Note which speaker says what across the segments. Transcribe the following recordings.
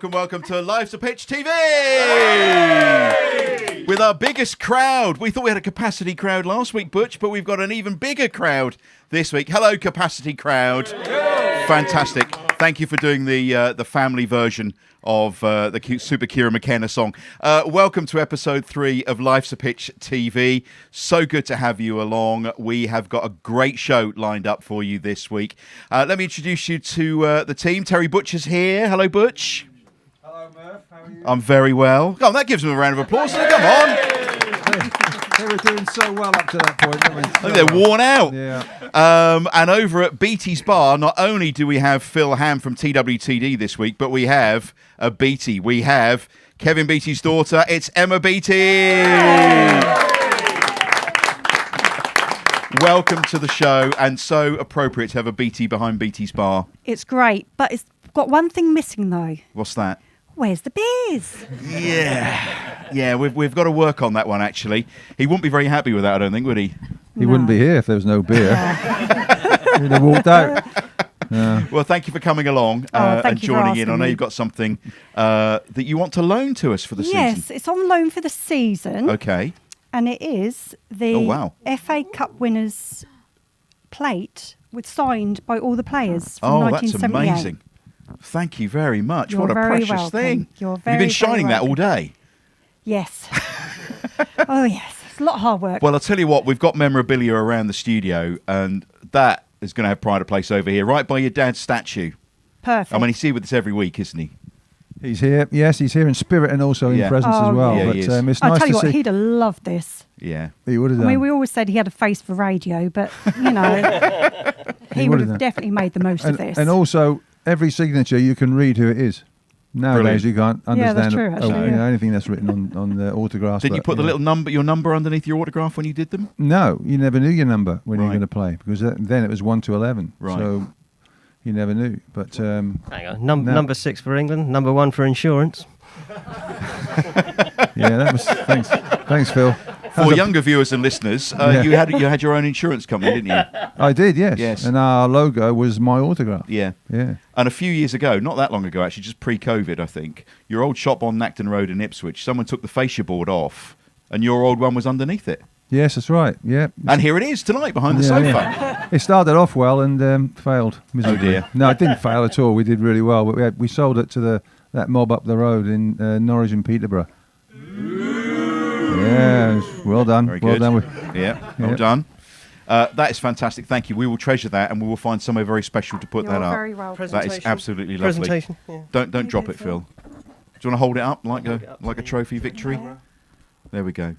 Speaker 1: Welcome to Live to Pitch TV with our biggest crowd. We thought we had a capacity crowd last week, Butch, but we've got an even bigger crowd this week. Hello, capacity crowd. Fantastic. Thank you for doing the family version of the cute Super Kira McKenna song. Welcome to episode 3 of Life's a Pitch TV. So good to have you along. We have got a great show lined up for you this week. Let me introduce you to the team. Terry Butcher's here. Hello, Butch.
Speaker 2: Hello, Murph. How are you?
Speaker 1: I'm very well. Oh, that gives them a round of applause. Come on.
Speaker 2: They were doing so well up to that point.
Speaker 1: I think they're worn out.
Speaker 2: Yeah.
Speaker 1: And over at Beatty's Bar, not only do we have Phil Ham from TWTD this week, but we have a Beatty. We have Kevin Beatty's daughter. It's Emma Beatty. Welcome to the show, and so appropriate to have a Beatty behind Beatty's Bar.
Speaker 3: It's great, but it's got one thing missing though.
Speaker 1: What's that?
Speaker 3: Where's the beers?
Speaker 1: Yeah, we've got to work on that one, actually. He wouldn't be very happy with that, I don't think, would he?
Speaker 2: He wouldn't be here if there was no beer. He'd have walked out. Yeah.
Speaker 1: Well, thank you for coming along and joining in. I know you've got something that you want to loan to us for the season.
Speaker 3: Yes, it's on loan for the season.
Speaker 1: Okay.
Speaker 3: And it is the FA Cup winners plate signed by all the players from 1978.
Speaker 1: That's amazing. Thank you very much.
Speaker 3: You're
Speaker 1: what a
Speaker 3: very
Speaker 1: precious
Speaker 3: welcome.
Speaker 1: thing.
Speaker 3: You're very,
Speaker 1: You've been shining that all day.
Speaker 3: Yes. Oh, yes. It's a lot of hard work.
Speaker 1: Well, I'll tell you what, we've got memorabilia around the studio, and that is going to have pride of place over here, right by your dad's statue.
Speaker 3: Perfect.
Speaker 1: I mean, he's here with us every week, isn't he?
Speaker 2: He's here. Yes, he's here in spirit and also in presence as well.
Speaker 1: Yeah,
Speaker 2: but
Speaker 1: he is.
Speaker 2: it's
Speaker 3: I'll
Speaker 2: nice
Speaker 3: tell you
Speaker 2: to
Speaker 3: what,
Speaker 2: see.
Speaker 3: he'd have loved this.
Speaker 1: Yeah.
Speaker 2: He would have
Speaker 3: I
Speaker 2: done.
Speaker 3: mean, we always said he had a face for radio, but, you know, he would have definitely made the most of this.
Speaker 2: And also, every signature, you can read who it is. Nowadays, you can't understand
Speaker 3: that's true, actually,
Speaker 2: anything that's written on the autographs.
Speaker 1: Didn't you put the little number, your number underneath your autograph when you did them?
Speaker 2: No, you never knew your number when you were going to play, because then it was 1 to 11.
Speaker 1: Right.
Speaker 2: So you never knew. But
Speaker 4: hang on, number 6 for England, number 1 for insurance.
Speaker 2: Yeah, that was thanks, Phil.
Speaker 1: For younger viewers and listeners, you had your own insurance company, didn't you?
Speaker 2: I did, yes.
Speaker 1: Yes.
Speaker 2: And our logo was my autograph.
Speaker 1: Yeah.
Speaker 2: Yeah.
Speaker 1: And a few years ago, not that long ago actually, just pre-COVID, I think, your old shop on Nacton Road in Ipswich, someone took the fascia board off, and your old one was underneath it.
Speaker 2: Yes, that's right. Yeah.
Speaker 1: And here it is tonight behind the sofa.
Speaker 2: Yeah. It started off well and failed miserably.
Speaker 1: Oh dear.
Speaker 2: No, it didn't fail at all. We did really well, but we sold it to that mob up the road in Norwich and Peterborough. Yeah, well done.
Speaker 1: Very
Speaker 2: well
Speaker 1: good.
Speaker 2: done.
Speaker 1: Well done. That is fantastic. Thank you. We will treasure that, and we will find somewhere very special to put
Speaker 3: You're
Speaker 1: that up.
Speaker 3: very welcome.
Speaker 1: That is absolutely lovely.
Speaker 4: Presentation. Yeah.
Speaker 1: Don't drop it, Phil. Do you want to hold it up like a trophy victory? There we go.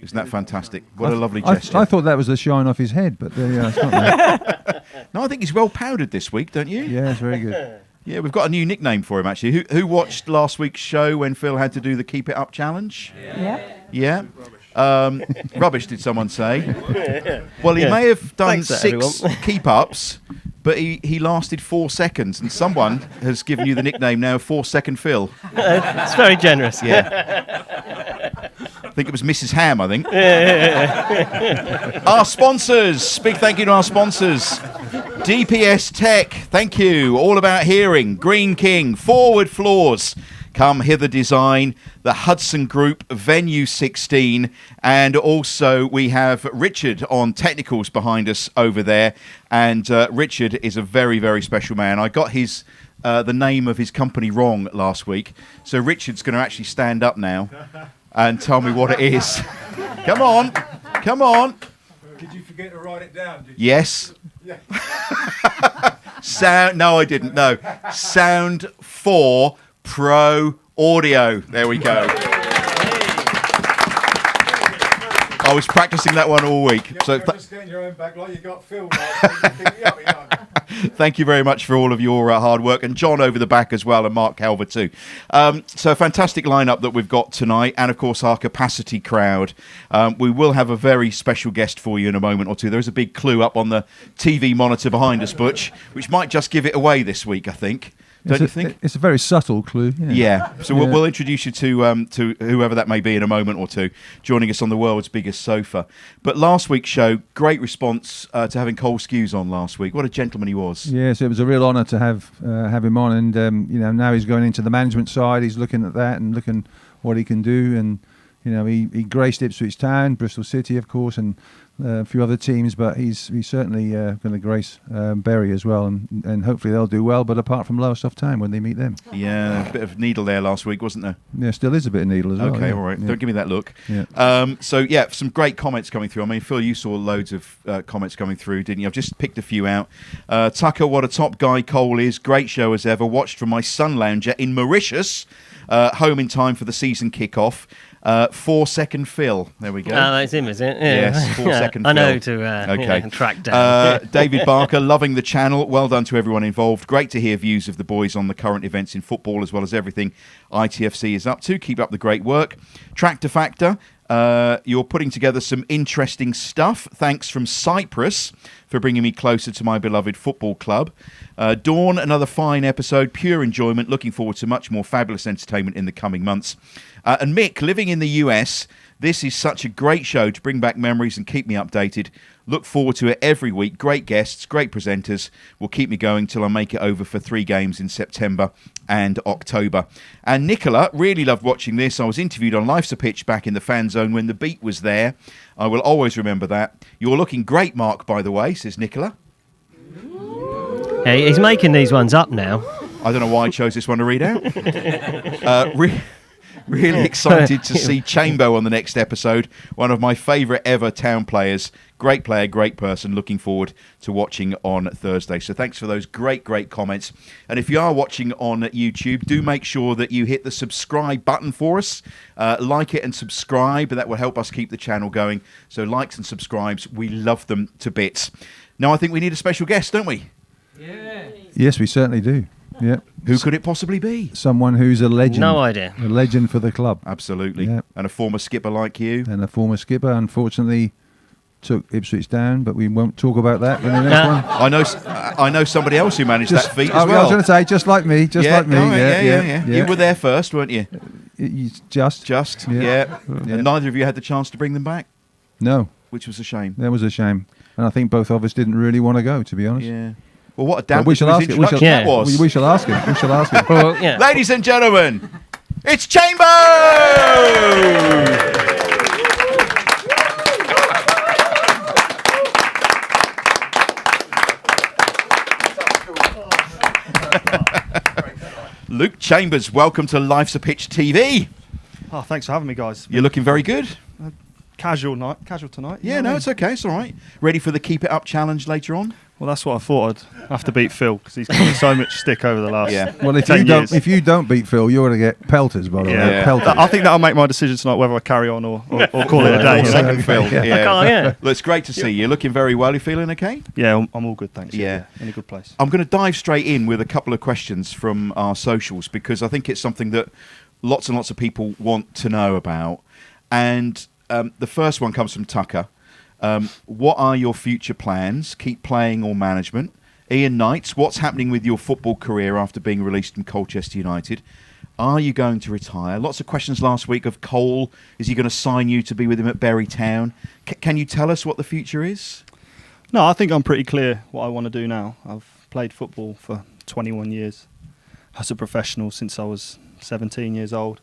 Speaker 1: Isn't that fantastic? What a lovely gesture.
Speaker 2: I thought that was the shine off his head, but it's not that.
Speaker 1: No, I think he's well powdered this week, don't you?
Speaker 2: Yeah, it's very good.
Speaker 1: Yeah, we've got a new nickname for him, actually. Who watched last week's show when Phil had to do the Keep It Up challenge? Yeah. Rubbish, did someone say? Well, he may have done
Speaker 4: Thanks,
Speaker 1: 6 keep-ups, but he lasted 4 seconds, and someone has given you the nickname now, 4-second Phil.
Speaker 4: It's very generous.
Speaker 1: Yeah. I think it was Mrs. Ham, I think. Our sponsors. Big thank you to our sponsors. DPS Tech, thank you. All About Hearing, Green King, Forward Floors, Come Hither Design, the Hudson Group, Venue 16, and also we have Richard on technicals behind us over there. And Richard is a very, very special man. I got the name of his company wrong last week, so Richard's going to actually stand up now and tell me what it is. Come on. Did you forget to write it down? Yes. Yeah. No, I didn't. No. Sound 4 Pro Audio. There we go. I was practicing that one all week. So
Speaker 2: just getting your own back like you got Phil.
Speaker 1: thank you very much for all of your hard work, and John over the back as well, and Mark Calver too. So a fantastic lineup that we've got tonight, and of course our capacity crowd. We will have a very special guest for you in a moment or two. There is a big clue up on the TV monitor behind us, Butch, which might just give it away this week, I think. Don't you think?
Speaker 2: It's a very subtle clue.
Speaker 1: Yeah. So we'll introduce you to whoever that may be in a moment or two, joining us on the world's biggest sofa. But last week's show, great response to having Cole Skews on last week. What a gentleman he was.
Speaker 2: Yes, it was a real honour to have him on, and now he's going into the management side. He's looking at that and looking what he can do, and he graced Ipswich Town, Bristol City, of course, and a few other teams, but he's certainly going to grace Bury as well, and hopefully they'll do well. But apart from Lowestoft Town when they meet them,
Speaker 1: a bit of needle there last week, wasn't there?
Speaker 2: Yeah, still is a bit of needle as well.
Speaker 1: Okay, all right. Yeah. Don't give me that look.
Speaker 2: Yeah.
Speaker 1: Some great comments coming through. I mean, Phil, you saw loads of comments coming through, didn't you? I've just picked a few out. Tucker, what a top guy Cole is. Great show as ever. Watched from my sun lounger in Mauritius. Home in time for the season kickoff. 4-second Phil. There we go.
Speaker 4: Oh, that's him, is it? Yeah.
Speaker 1: Yes, 4-second Phil.
Speaker 4: I know to track down.
Speaker 1: David Barker, loving the channel. Well done to everyone involved. Great to hear views of the boys on the current events in football as well as everything ITFC is up to. Keep up the great work. Tractor Factor, you're putting together some interesting stuff. Thanks from Cyprus for bringing me closer to my beloved football club. Dawn, another fine episode. Pure enjoyment. Looking forward to much more fabulous entertainment in the coming months. And Mick, living in the US, this is such a great show to bring back memories and keep me updated. Look forward to it every week. Great guests, great presenters. Will keep me going till I make it over for 3 games in September and October. And Nicola, really loved watching this. I was interviewed on Life's a Pitch back in the fan zone when the beat was there. I will always remember that. You're looking great, Mark, by the way, says Nicola.
Speaker 4: Hey, he's making these ones up now.
Speaker 1: I don't know why I chose this one to read out. Really excited to see Chambo on the next episode. One of my favourite ever Town players. Great player, great person. Looking forward to watching on Thursday. So thanks for those great comments. And if you are watching on YouTube, do make sure that you hit the subscribe button for us. Like it and subscribe. That will help us keep the channel going. So likes and subscribes, we love them to bits. Now I think we need a special guest, don't we?
Speaker 2: Yeah. Yes, we certainly do. Yeah.
Speaker 1: Who could it possibly be?
Speaker 2: Someone who's a legend.
Speaker 4: No idea.
Speaker 2: A legend for the club.
Speaker 1: Absolutely.
Speaker 2: Yeah.
Speaker 1: And a former skipper like you.
Speaker 2: And a former skipper, unfortunately, took Ipswich down, but we won't talk about that in the next one.
Speaker 1: I know somebody else who managed that feat as well.
Speaker 2: I was going to say, just like me.
Speaker 1: Yeah. You were there first, weren't you?
Speaker 2: Just.
Speaker 1: Yeah. And neither of you had the chance to bring them back?
Speaker 2: No.
Speaker 1: Which was a shame.
Speaker 2: That was a shame. And I think both of us didn't really want to go, to be honest.
Speaker 1: Yeah. Well, what a damn
Speaker 2: introduction that was. We shall ask him. We shall ask him.
Speaker 4: Well, yeah.
Speaker 1: Ladies and gentlemen, it's Chambo! Luke Chambers, welcome to Life's a Pitch TV.
Speaker 5: Oh, thanks for having me, guys.
Speaker 1: You're looking very good.
Speaker 5: Casual tonight.
Speaker 1: Yeah, no, it's okay. It's all right. Ready for the Keep It Up challenge later on?
Speaker 5: Well, that's what I thought. I'd have to beat Phil because he's given me so much stick over the last.
Speaker 1: Yeah.
Speaker 2: Well, if you don't beat Phil, you're going to get pelters, by the way.
Speaker 1: Yeah.
Speaker 2: Pelters.
Speaker 5: I think that'll make my decision tonight whether I carry on or call it a day.
Speaker 1: Second Phil.
Speaker 4: Yeah.
Speaker 1: Well, it's great to see you. You're looking very well. You feeling okay?
Speaker 5: Yeah, I'm all good, thanks.
Speaker 1: Yeah.
Speaker 5: In a good place.
Speaker 1: I'm going to dive straight in with a couple of questions from our socials because I think it's something that lots and lots of people want to know about. And the first one comes from Tucker. What are your future plans? Keep playing or management? Ian Knights, what's happening with your football career after being released from Colchester United? Are you going to retire? Lots of questions last week of Cole. Is he going to sign you to be with him at Bury Town? Can you tell us what the future is?
Speaker 5: No, I think I'm pretty clear what I want to do now. I've played football for 21 years as a professional since I was 17 years old,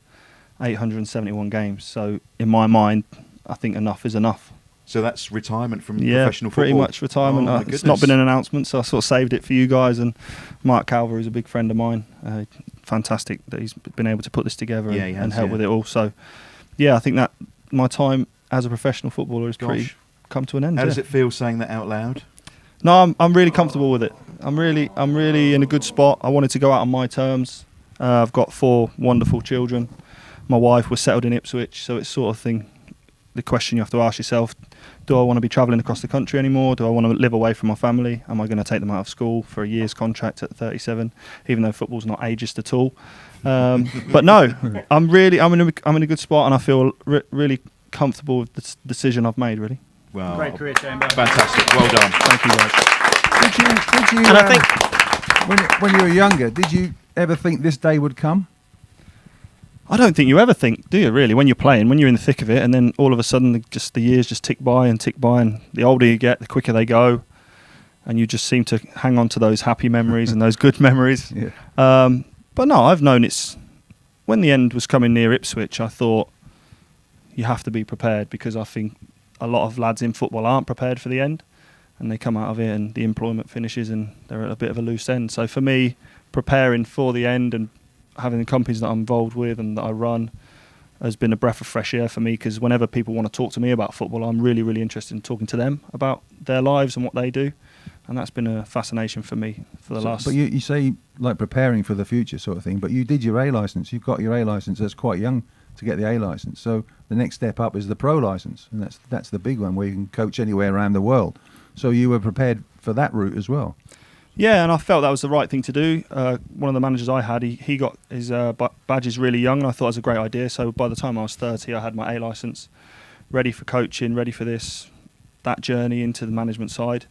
Speaker 5: 871 games. So in my mind, I think enough is enough.
Speaker 1: So that's retirement from professional football?
Speaker 5: Yeah, pretty much retirement. It's not been an announcement, so I sort of saved it for you guys. And Mark Calver is a big friend of mine. Fantastic that he's been able to put this together and help with it all. So, yeah, I think that my time as a professional footballer has pretty come to an end.
Speaker 1: How does it feel saying that out loud?
Speaker 5: No, I'm really comfortable with it. I'm really in a good spot. I wanted to go out on my terms. I've got 4 wonderful children. My wife was settled in Ipswich, so it's sort of thing. The question you have to ask yourself: do I want to be travelling across the country anymore? Do I want to live away from my family? Am I going to take them out of school for a year's contract at 37? Even though football's not ageist at all. But no, I'm in a good spot, and I feel really comfortable with the decision I've made. Really.
Speaker 1: Wow.
Speaker 6: Great career, Chamber.
Speaker 1: Fantastic. Well done.
Speaker 5: Thank you, guys.
Speaker 2: Did you
Speaker 4: And I think
Speaker 2: when you were younger, did you ever think this day would come?
Speaker 5: I don't think you ever think, do you, really, when you're playing, when you're in the thick of it, and then all of a sudden the years just tick by, and the older you get, the quicker they go, and you just seem to hang on to those happy memories and those good memories.
Speaker 2: Yeah.
Speaker 5: But no, I've known when the end was coming near Ipswich, I thought you have to be prepared, because I think a lot of lads in football aren't prepared for the end, and they come out of it and the employment finishes and they're at a bit of a loose end. So for me, preparing for the end and having the companies that I'm involved with and that I run has been a breath of fresh air for me, because whenever people want to talk to me about football, I'm really, really interested in talking to them about their lives and what they do. And that's been a fascination for me for the last...
Speaker 2: But you say, like, preparing for the future sort of thing, but you did your A licence. You've got your A licence as quite young to get the A licence. So the next step up is the Pro licence, and that's the big one, where you can coach anywhere around the world. So you were prepared for that route as well.
Speaker 5: Yeah, and I felt that was the right thing to do. One of the managers I had, he got his badges really young, and I thought it was a great idea. So by the time I was 30, I had my A licence, ready for coaching, ready for that journey into the management side.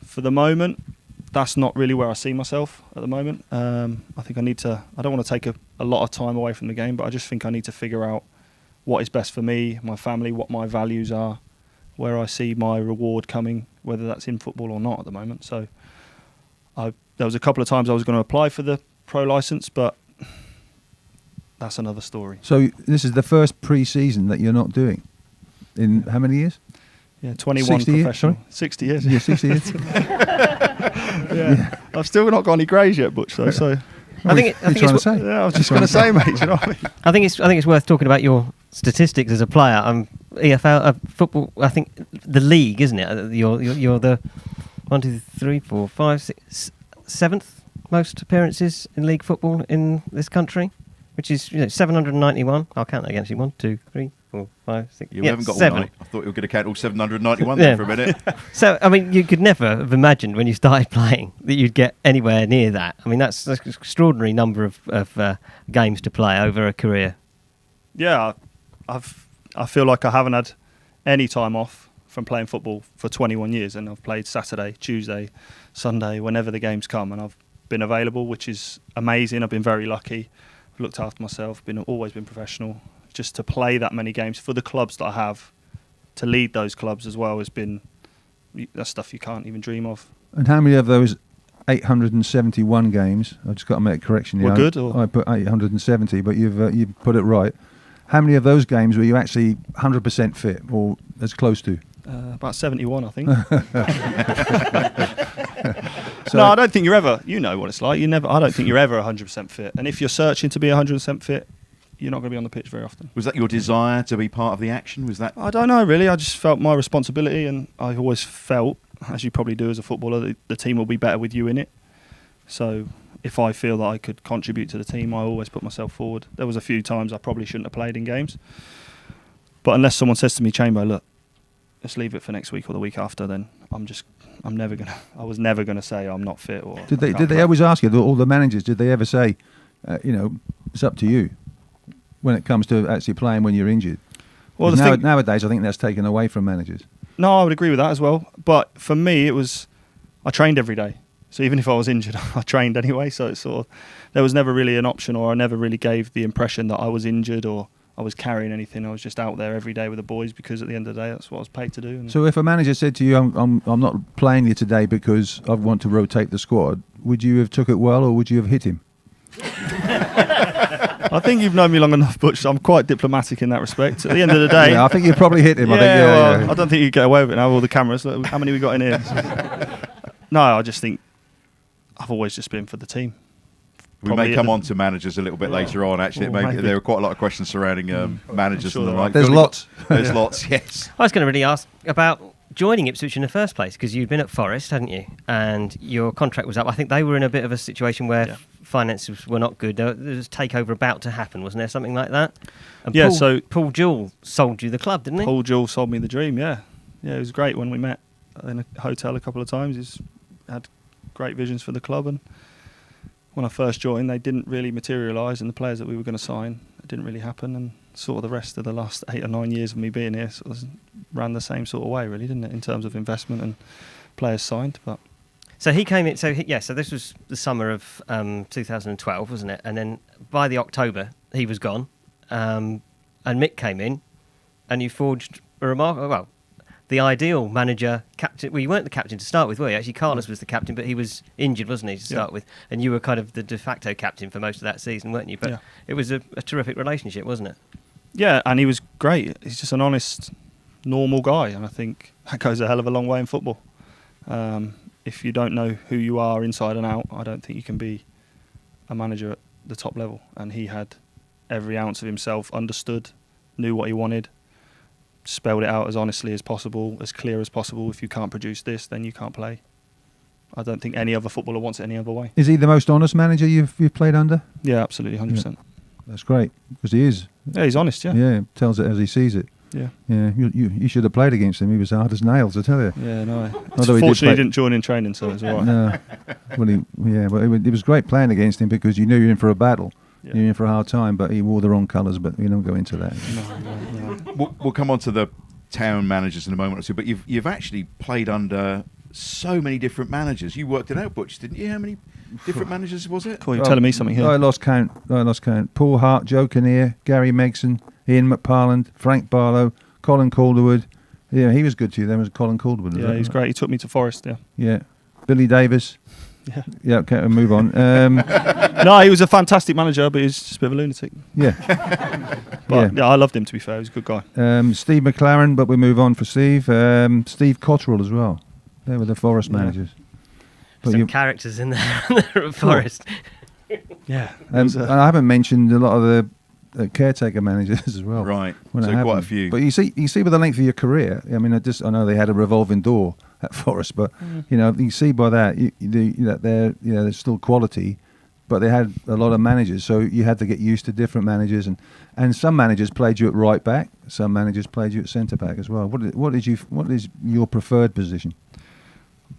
Speaker 5: For the moment, that's not really where I see myself at the moment. I think I don't want to take a lot of time away from the game, but I just think I need to figure out what is best for me, my family, what my values are, where I see my reward coming, whether that's in football or not at the moment. So there was a couple of times I was going to apply for the Pro licence, but that's another story.
Speaker 2: So this is the first pre-season that you're not doing in how many years?
Speaker 5: Yeah, 21 professional.
Speaker 2: Years,
Speaker 5: 60 years.
Speaker 2: Yeah, 60 years.
Speaker 5: Yeah. I've still not got any greys yet, Butch, though, so...
Speaker 4: I think it's
Speaker 5: Yeah, I was just going to say, mate, you know what I mean?
Speaker 4: I think it's worth talking about your statistics as a player. EFL football. I think the league, isn't it? You're the 1, 2, 3, 4, 5, 6, 7th most appearances in league football in this country, which is 791. I'll count that against you. 1, 2, 3, 4, 5, 6.
Speaker 1: You haven't got
Speaker 4: 7.
Speaker 1: all night. I thought you were going to count all 791 there for a minute.
Speaker 4: So, I mean, you could never have imagined when you started playing that you'd get anywhere near that. I mean, that's an extraordinary number of games to play over a career.
Speaker 5: Yeah, I feel like I haven't had any time off from playing football for 21 years, and I've played Saturday, Tuesday, Sunday, whenever the games come, and I've been available, which is amazing. I've been very lucky. I've looked after myself, always been professional. Just to play that many games for the clubs that I have, to lead those clubs as well, that's stuff you can't even dream of.
Speaker 2: And how many of those 871 games, I've just got to make a correction here.
Speaker 5: Were good? Or?
Speaker 2: I put 870, but you've put it right. How many of those games were you actually 100% fit, or as close to?
Speaker 5: About 71, I think. So, no, I don't think you're ever. You know what it's like. I don't think you're ever 100% fit. And if you're searching to be 100% fit, you're not going to be on the pitch very often.
Speaker 1: Was that your desire to be part of the action? Was that?
Speaker 5: I don't know, really. I just felt my responsibility, and I always felt, as you probably do as a footballer, the team will be better with you in it. So if I feel that I could contribute to the team, I always put myself forward. There was a few times I probably shouldn't have played in games. But unless someone says to me, Chamber, look, let's leave it for next week or the week after, then I was never gonna say I'm not fit. Or
Speaker 2: did they always ask you, all the managers, did they ever say, it's up to you when it comes to actually playing when you're injured? Well, nowadays I think that's taken away from managers.
Speaker 5: No, I would agree with that as well. But for me, I trained every day. So even if I was injured, I trained anyway. So it's there was never really an option, or I never really gave the impression that I was injured or I was carrying anything. I was just out there every day with the boys, because at the end of the day, that's what I was paid to do. And
Speaker 2: so if a manager said to you, I'm not playing you today because I want to rotate the squad, would you have took it well, or would you have hit him?
Speaker 5: I think you've known me long enough, Butch. I'm quite diplomatic in that respect. At the end of the day...
Speaker 2: Yeah, I think you probably hit him.
Speaker 5: I don't think you get away with it now, all the cameras. Look, how many we got in here? No, I just think I've always just been for the team.
Speaker 1: We may come on to managers a little bit later on, actually. Maybe. There are quite a lot of questions surrounding managers and the like.
Speaker 2: There's lots.
Speaker 1: There's lots, yes.
Speaker 4: I was going to really ask about joining Ipswich in the first place, because you'd been at Forest, hadn't you? And your contract was up. I think they were in a bit of a situation where finances were not good. There was a takeover about to happen, wasn't there? Something like that? And
Speaker 5: so
Speaker 4: Paul Jewell sold you the club, didn't he?
Speaker 5: Paul Jewell sold me the dream, yeah. Yeah, it was great when we met in a hotel a couple of times. He's had great visions for the club, and when I first joined, they didn't really materialise, and the players that we were going to sign, it didn't really happen, and sort of the rest of the last 8 or 9 years of me being here sort of ran the same sort of way, really, didn't it, in terms of investment and players signed. But
Speaker 4: so he came in. So this was the summer of 2012, wasn't it? And then by the October, he was gone, and Mick came in, and you forged a remarkable. The ideal manager, captain. Well, you weren't the captain to start with, were you? Actually, Carlos was the captain, but he was injured, wasn't he, to start with? And you were kind of the de facto captain for most of that season, weren't you? But it was a terrific relationship, wasn't it?
Speaker 5: Yeah, and he was great. He's just an honest, normal guy, and I think that goes a hell of a long way in football. If you don't know who you are inside and out, I don't think you can be a manager at the top level. And he had every ounce of himself, understood, knew what he wanted, spelled it out as honestly as possible, as clear as possible. If you can't produce this, then you can't play. I don't think any other footballer wants it any other way.
Speaker 2: Is he the most honest manager you've played under?
Speaker 5: Yeah, absolutely, 100%.
Speaker 2: Yeah. That's great, because he is.
Speaker 5: Yeah, he's honest, yeah.
Speaker 2: Yeah, tells it as he sees it.
Speaker 5: Yeah.
Speaker 2: Yeah, you should have played against him. He was hard as nails, I tell you.
Speaker 5: Yeah, no.
Speaker 2: Although
Speaker 5: Fortunately, he didn't join in training, so it was all right.
Speaker 2: No. Well, it was great playing against him, because you knew you were in for a battle. Yeah. You were in for a hard time, but he wore the wrong colours, but we don't go into that.
Speaker 1: No. We'll come on to the town managers in a moment or two, but you've actually played under so many different managers. You worked it out, Butch, didn't you? How many different managers was it?
Speaker 5: Cool, you're telling me something here.
Speaker 2: I lost count. Paul Hart, Joe Kinnear, Gary Megson, Ian McParland, Frank Barlow, Colin Calderwood. Yeah, he was good to you then, was Colin Calderwood.
Speaker 5: Yeah, he's great. He took me to Forest, yeah.
Speaker 2: Yeah. Billy Davis.
Speaker 5: Yeah.
Speaker 2: Yeah, okay, we'll move on.
Speaker 5: No, he was a fantastic manager, but he was just a bit of a lunatic.
Speaker 2: Yeah.
Speaker 5: But yeah, I loved him, to be fair. He was a good guy.
Speaker 2: Steve McLaren, but we move on for Steve. Steve Cotterill as well. They were the Forest managers. But
Speaker 4: some characters in there at Forest.
Speaker 5: Yeah.
Speaker 2: And I haven't mentioned a lot of the caretaker managers as well.
Speaker 1: Right. So quite a few.
Speaker 2: But you see with the length of your career, I mean, I know they had a revolving door at Forest, but you see by that that there's still quality, but they had a lot of managers, so you had to get used to different managers, and some managers played you at right back, some managers played you at centre back as well. What is your preferred position?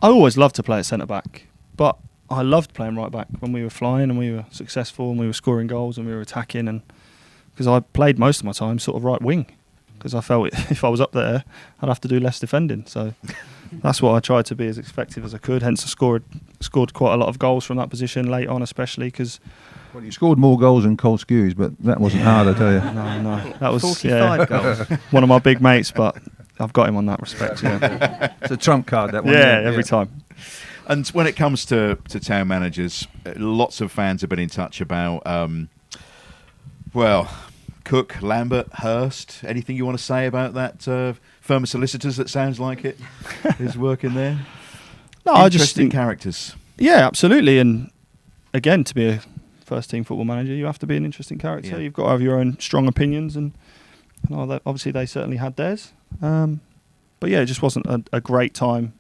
Speaker 5: I always loved to play at centre back, but I loved playing right back when we were flying and we were successful and we were scoring goals and we were attacking, and because I played most of my time sort of right wing, because I felt if I was up there, I'd have to do less defending. So that's what I tried to be as effective as I could. Hence, I scored quite a lot of goals from that position late on, especially because.
Speaker 2: Well, you scored more goals than Cole Skews, but that wasn't hard, I tell you.
Speaker 5: No, that was
Speaker 4: 45 goals.
Speaker 5: One of my big mates, but I've got him on that respect. Yeah,
Speaker 2: it's a trump card, that one.
Speaker 5: Yeah, every time.
Speaker 1: And when it comes to town managers, lots of fans have been in touch about. Cook, Lambert, Hurst. Anything you want to say about that firm of solicitors that sounds like it is working there?
Speaker 5: No,
Speaker 1: Interesting
Speaker 5: I just think
Speaker 1: characters.
Speaker 5: Yeah, absolutely. And again, to be a first-team football manager, you have to be an interesting character.
Speaker 1: Yeah.
Speaker 5: You've got to have your own strong opinions, and obviously they certainly had theirs. But yeah, it just wasn't a great time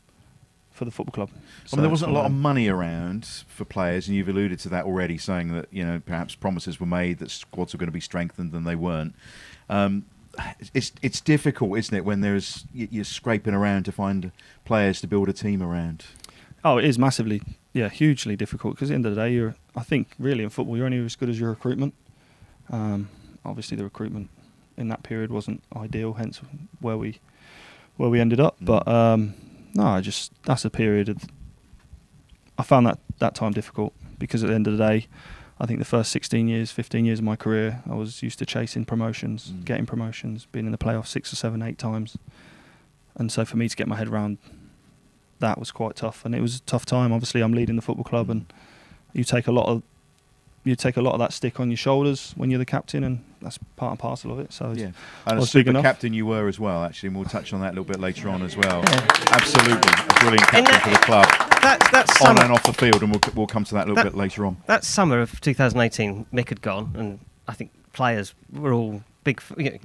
Speaker 5: for the football club.
Speaker 1: I mean, there wasn't a lot of money around for players, and you've alluded to that already, saying that perhaps promises were made that squads were going to be strengthened and they weren't. It's difficult, isn't it, when you're scraping around to find players to build a team around?
Speaker 5: Oh, it is massively, hugely difficult, because at the end of the day, I think really in football you're only as good as your recruitment. Obviously, the recruitment in that period wasn't ideal, hence where we ended up. But that's a period I found that time difficult, because at the end of the day, I think the first 16 years, 15 years of my career, I was used to chasing promotions, getting promotions, being in the playoffs 6 or 7, 8 times. And so for me to get my head around that was quite tough, and it was a tough time. Obviously, I'm leading the football club, and you take a lot of that stick on your shoulders when you're the captain, and that's part and parcel of it. So
Speaker 1: yeah, and a super captain you were as well, actually, and we'll touch on that a little bit later on as well. Absolutely, a brilliant captain for the club.
Speaker 4: That's
Speaker 1: on and off the field, and we'll come to that a little bit later on.
Speaker 4: That summer of 2018, Mick had gone, and I think players were all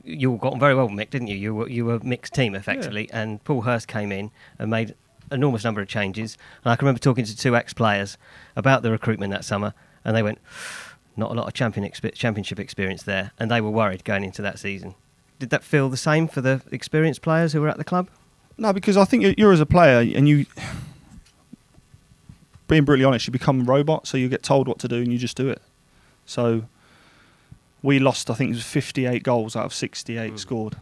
Speaker 4: you all got on very well with Mick, didn't you? You were Mick's team effectively, and Paul Hurst came in and made enormous number of changes. And I can remember talking to 2 ex-players about the recruitment that summer, and they went, not a lot of championship experience there, and they were worried going into that season. Did that feel the same for the experienced players who were at the club?
Speaker 5: No, because I think you're as a player, and you, being brutally honest, you become a robot, so you get told what to do and you just do it. So we lost, I think it was 58 goals out of 68 scored.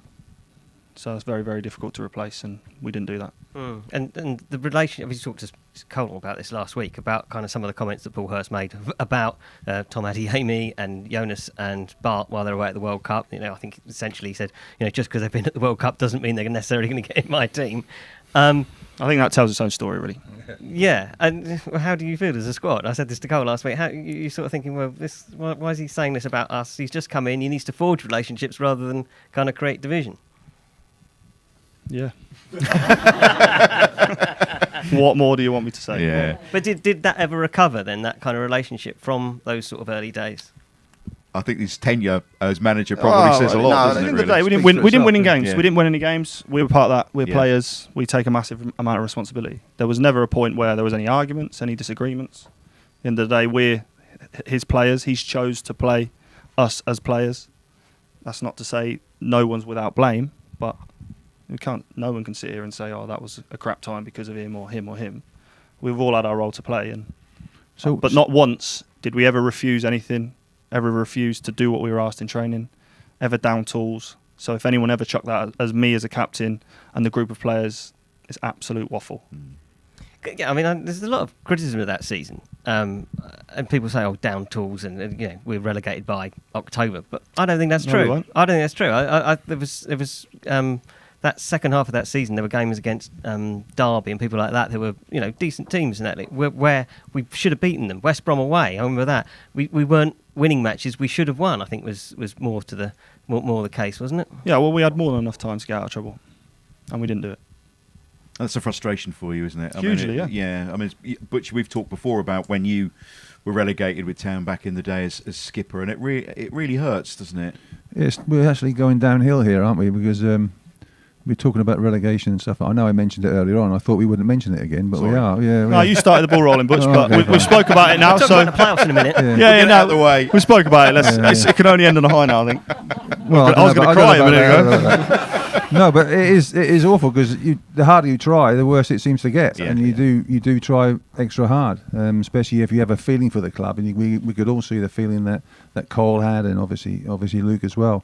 Speaker 5: So it's very, very difficult to replace, and we didn't do that.
Speaker 4: And the relationship, we talked to Colin about this last week, about kind of some of the comments that Paul Hurst made about Tom Adeyemi and Jonas and Bart while they're away at the World Cup. You know, I think essentially he said, you know, just because they've been at the World Cup doesn't mean they're necessarily going to get in my team.
Speaker 5: I think that tells its own story, really.
Speaker 4: Yeah, and how do you feel as a squad? I said this to Cole last week. How you sort of thinking, well, why is he saying this about us? He's just come in. He needs to forge relationships rather than kind of create division.
Speaker 5: Yeah. What more do you want me to say?
Speaker 1: Yeah.
Speaker 4: But did that ever recover then, that kind of relationship from those sort of early days?
Speaker 1: I think his tenure as manager probably says a lot, doesn't it?
Speaker 5: At the end of the
Speaker 1: Really?
Speaker 5: day, we didn't win in games.
Speaker 1: Yeah.
Speaker 5: We didn't win any games. We were part of that. We're
Speaker 1: Yeah.
Speaker 5: players. We take a massive amount of responsibility. There was never a point where there was any arguments, any disagreements. At the end of the day, we're his players. He's chose to play us as players. That's not to say no one's without blame, but no one can sit here and say, oh, that was a crap time because of him or him or him. We've all had our role to play, but not once did we ever refuse anything, ever refuse to do what we were asked in training, ever down tools. So if anyone ever chucked that as me as a captain and the group of players, it's absolute waffle.
Speaker 4: Yeah, I mean, there's a lot of criticism of that season, and people say, "Oh, down tools," and you know, we're relegated by October. But I don't think that's
Speaker 5: No, we
Speaker 4: true.
Speaker 5: won't.
Speaker 4: I don't think that's true. There was that second half of that season. There were games against Derby and people like that. There were decent teams in that league where we should have beaten them. West Brom away, I remember that. We weren't winning matches we should have won. I think was more the case, wasn't it?
Speaker 5: Yeah, well, we had more than enough time to get out of trouble, and we didn't do it.
Speaker 1: That's a frustration for you, isn't it?
Speaker 5: Hugely,
Speaker 1: yeah.
Speaker 5: yeah.
Speaker 1: I mean, Butch, we've talked before about when you were relegated with Town back in the day as skipper, and it really hurts, doesn't it?
Speaker 2: Yes, we're actually going downhill here, aren't we? Because we're talking about relegation and stuff. I know I mentioned it earlier on. I thought we wouldn't mention it again, but we are. Yeah.
Speaker 5: No, you started the ball rolling, Butch,
Speaker 2: Oh,
Speaker 5: but
Speaker 2: okay.
Speaker 5: we spoke about it now.
Speaker 4: We'll talk
Speaker 5: So
Speaker 4: about the playoffs in a minute.
Speaker 5: yeah,
Speaker 1: Out of the way.
Speaker 5: we spoke about it. It can only end on a high now, I think.
Speaker 2: Well,
Speaker 5: I was going to cry a minute ago.
Speaker 2: No, but it is awful because the harder you try, the worse it seems to get,
Speaker 1: Yeah,
Speaker 2: and you do try extra hard, especially if you have a feeling for the club, and we could all see the feeling that Cole had, and obviously Luke as well.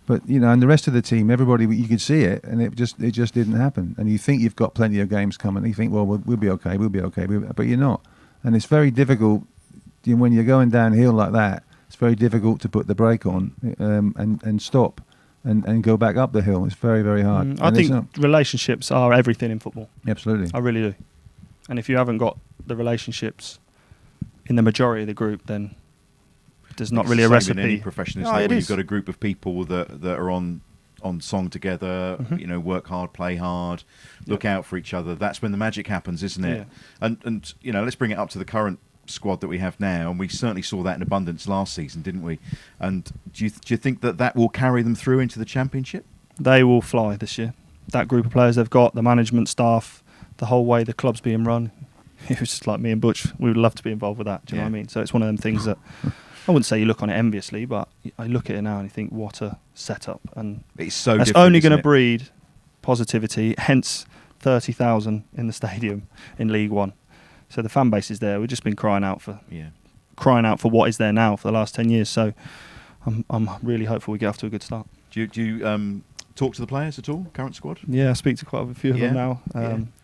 Speaker 2: But and the rest of the team, everybody, you could see it, and it just didn't happen. And you think you've got plenty of games coming, and you think, well, we'll be okay, but you're not. And it's very difficult when you're going downhill like that. It's very difficult to put the brake on and stop. And go back up the hill. It's very, very hard.
Speaker 5: I think relationships are everything in football.
Speaker 2: Absolutely.
Speaker 5: I really do. And if you haven't got the relationships in the majority of the group, then there's not really a recipe.
Speaker 1: In any profession, isn't it? When you've got a group of people that are on song together, work hard, play hard, look out for each other. That's when the magic happens, isn't it? Yeah. And let's bring it up to the current squad that we have now, and we certainly saw that in abundance last season, didn't we? And do you think that will carry them through into the Championship?
Speaker 5: They will fly this year. That group of players they've got, the management staff, the whole way the club's being run, it was just like me and Butch. We would love to be involved with that. Do you know what I mean? So it's one of them things that I wouldn't say you look on it enviously, but I look at it now and you think, what a setup. And
Speaker 1: it's so
Speaker 5: that's
Speaker 1: different,
Speaker 5: only going to
Speaker 1: it?
Speaker 5: breed positivity, hence 30,000 in the stadium in League One. So the fan base is there. We've just been crying out for what is there now for the last 10 years. So I'm really hopeful we get off to a good start.
Speaker 1: Do you talk to the players at all, current squad?
Speaker 5: Yeah, I speak to quite a few of them now.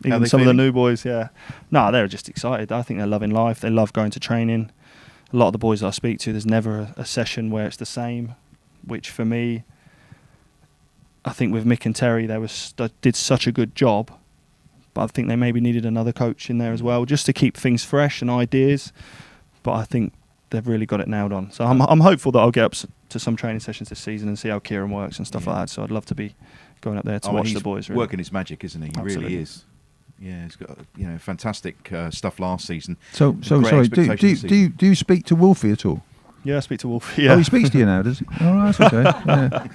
Speaker 1: Even
Speaker 5: some of the new boys, yeah. No, they're just excited. I think they're loving life. They love going to training. A lot of the boys that I speak to, there's never a session where it's the same, which for me, I think with Mick and Terry, they did such a good job. But I think they maybe needed another coach in there as well, just to keep things fresh and ideas. But I think they've really got it nailed on. So I'm hopeful that I'll get up to some training sessions this season and see how Kieran works and stuff like that. So I'd love to be going up there to watch the boys. Really.
Speaker 1: Working his magic, isn't he? He really is. Yeah, he's got fantastic stuff last season.
Speaker 2: So sorry. Do you speak to Wolfie at all?
Speaker 5: Yeah, I speak to Wolf. Yeah.
Speaker 2: Oh, he speaks to you now, does he? Oh, right, that's okay. Yeah.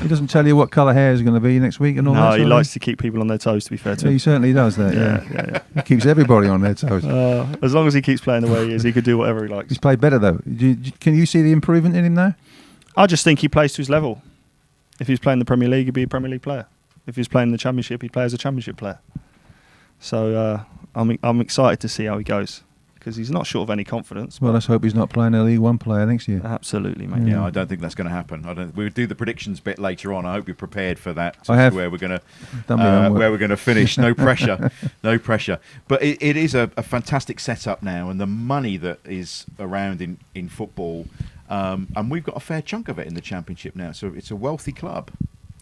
Speaker 2: He doesn't tell you what colour hair is going to be next week and all that.
Speaker 5: No, he
Speaker 2: sort of
Speaker 5: likes
Speaker 2: thing?
Speaker 5: to keep people on their toes, to be fair to
Speaker 2: Yeah,
Speaker 5: him.
Speaker 2: he certainly does that, yeah.
Speaker 5: Yeah.
Speaker 2: He keeps everybody on their toes.
Speaker 5: As long as he keeps playing the way he is, he could do whatever he likes.
Speaker 2: He's played better, though. Can you see the improvement in him now?
Speaker 5: I just think he plays to his level. If he was playing the Premier League, he'd be a Premier League player. If he was playing the Championship, he'd play as a Championship player. So I'm excited to see how he goes, because he's not short of any confidence.
Speaker 2: Well, let's hope he's not playing a League One player next year.
Speaker 5: Absolutely, mate.
Speaker 1: Yeah, I don't think that's going to happen. We'll do the predictions bit later on. I hope you're prepared for that.
Speaker 2: I have.
Speaker 1: Where we're going
Speaker 2: to
Speaker 1: to finish. No pressure, no pressure. But it is a fantastic setup now, and the money that is around in football, and we've got a fair chunk of it in the Championship now. So it's a wealthy club.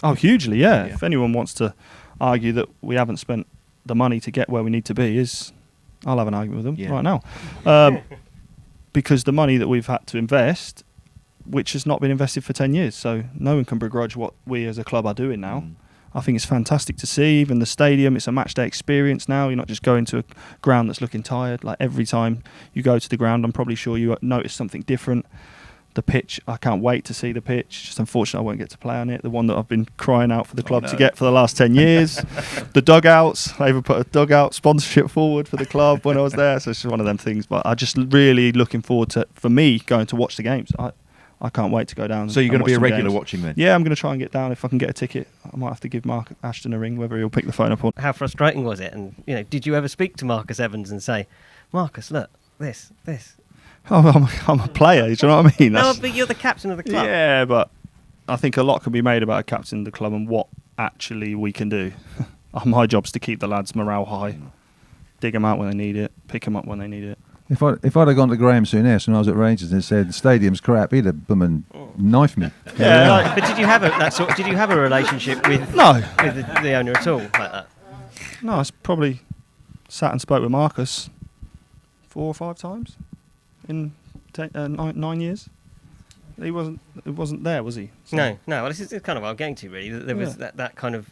Speaker 5: Oh, hugely, yeah. If anyone wants to argue that we haven't spent the money to get where we need to be, I'll have an argument with them right now. Because the money that we've had to invest, which has not been invested for 10 years, so no one can begrudge what we as a club are doing now. I think it's fantastic to see. Even the stadium, it's a match day experience now. You're not just going to a ground that's looking tired. Like, every time you go to the ground, I'm probably sure you notice something different. The pitch, I can't wait to see the pitch. Just unfortunately, I won't get to play on it. The one that I've been crying out for the club to get for the last 10 years. The dugouts, I even put a dugout sponsorship forward for the club when I was there. So it's just one of them things. But I just really looking forward to, for me, going to watch the games. I can't wait to go down.
Speaker 1: So you're going to be a regular
Speaker 5: games.
Speaker 1: watching then?
Speaker 5: Yeah, I'm going to try and get down if I can get a ticket. I might have to give Mark Ashton a ring, whether he'll pick the phone up or.
Speaker 4: How frustrating was it? And did you ever speak to Marcus Evans and say, Marcus, look, this?
Speaker 5: Oh, I'm a player. Do you know what I mean?
Speaker 4: No, but you're the captain of the club.
Speaker 5: Yeah, but I think a lot can be made about a captain of the club and what actually we can do. My job's to keep the lads' morale high, dig them out when they need it, pick them up when they need it.
Speaker 2: If I'd have gone to Graham Souness when I was at Rangers and said the stadium's crap, he'd have bum and knifed me.
Speaker 4: Yeah. But did you have Did you have a relationship with the owner at all like that?
Speaker 5: No, I probably sat and spoke with Marcus 4 or 5 times in 9 years. It wasn't there, was he? So
Speaker 4: No. Well, this is kind of what I'm getting to, really. There was that kind of.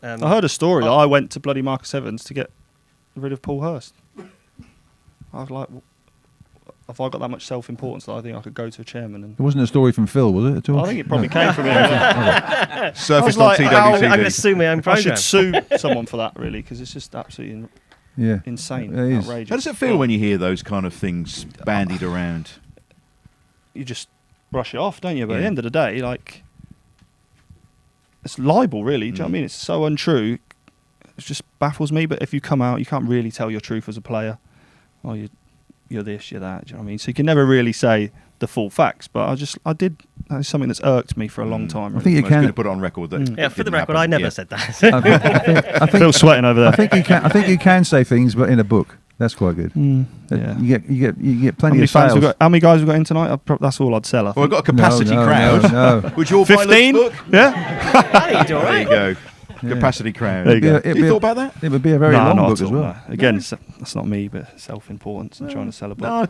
Speaker 5: I heard a story that I went to bloody Marcus Evans to get rid of Paul Hurst. I was like, have I got that much self-importance that I think I could go to a chairman? And
Speaker 2: It wasn't a story from Phil, was it, at all?
Speaker 5: I think it probably came from him.
Speaker 1: Surfaced
Speaker 5: like,
Speaker 1: on
Speaker 4: I'm
Speaker 1: TWTV.
Speaker 4: going to sue my own
Speaker 5: I
Speaker 4: program.
Speaker 5: should sue someone for that, really, because it's just absolutely insane,
Speaker 2: It is.
Speaker 5: outrageous.
Speaker 1: How does it feel when you hear those kind of things bandied around?
Speaker 5: You just brush it off, don't you? But at the
Speaker 1: Yeah.
Speaker 5: end of the day, like, it's libel, really. Do you know what I mean? It's so untrue. It just baffles me. But if you come out, you can't really tell your truth as a player. Oh, you're this, you're that. Do you know what I mean? So you can never really say the full facts. But I did. That's something that's irked me for a long time.
Speaker 2: I think you
Speaker 1: Well, it's good
Speaker 2: can.
Speaker 1: to put it on record that.
Speaker 4: Yeah, for the
Speaker 1: didn't
Speaker 4: record,
Speaker 1: happen.
Speaker 4: I never
Speaker 1: Yeah.
Speaker 4: said that.
Speaker 2: I think
Speaker 5: Phil's sweating over there.
Speaker 2: I think you can say things, but in a book. That's quite good.
Speaker 5: Yeah.
Speaker 2: You get
Speaker 5: How
Speaker 2: plenty
Speaker 5: many
Speaker 2: of
Speaker 5: fans
Speaker 2: sales.
Speaker 5: how many guys we got in tonight? That's all I'd sell. I
Speaker 1: Well, we've
Speaker 5: think.
Speaker 1: got a capacity
Speaker 2: No,
Speaker 1: crowd.
Speaker 2: no.
Speaker 1: Would you all buy Luke's
Speaker 5: 15?
Speaker 1: book?
Speaker 5: Yeah.
Speaker 4: I think you do all
Speaker 1: There you
Speaker 4: right.
Speaker 1: go. Capacity crowd.
Speaker 5: There you go.
Speaker 1: Have you thought about that?
Speaker 2: It would be a very
Speaker 5: No,
Speaker 2: long
Speaker 5: not
Speaker 2: book
Speaker 5: at
Speaker 2: as
Speaker 5: all,
Speaker 2: well.
Speaker 5: no. Again, that's not me, but self-importance and trying to sell a book.
Speaker 1: No, I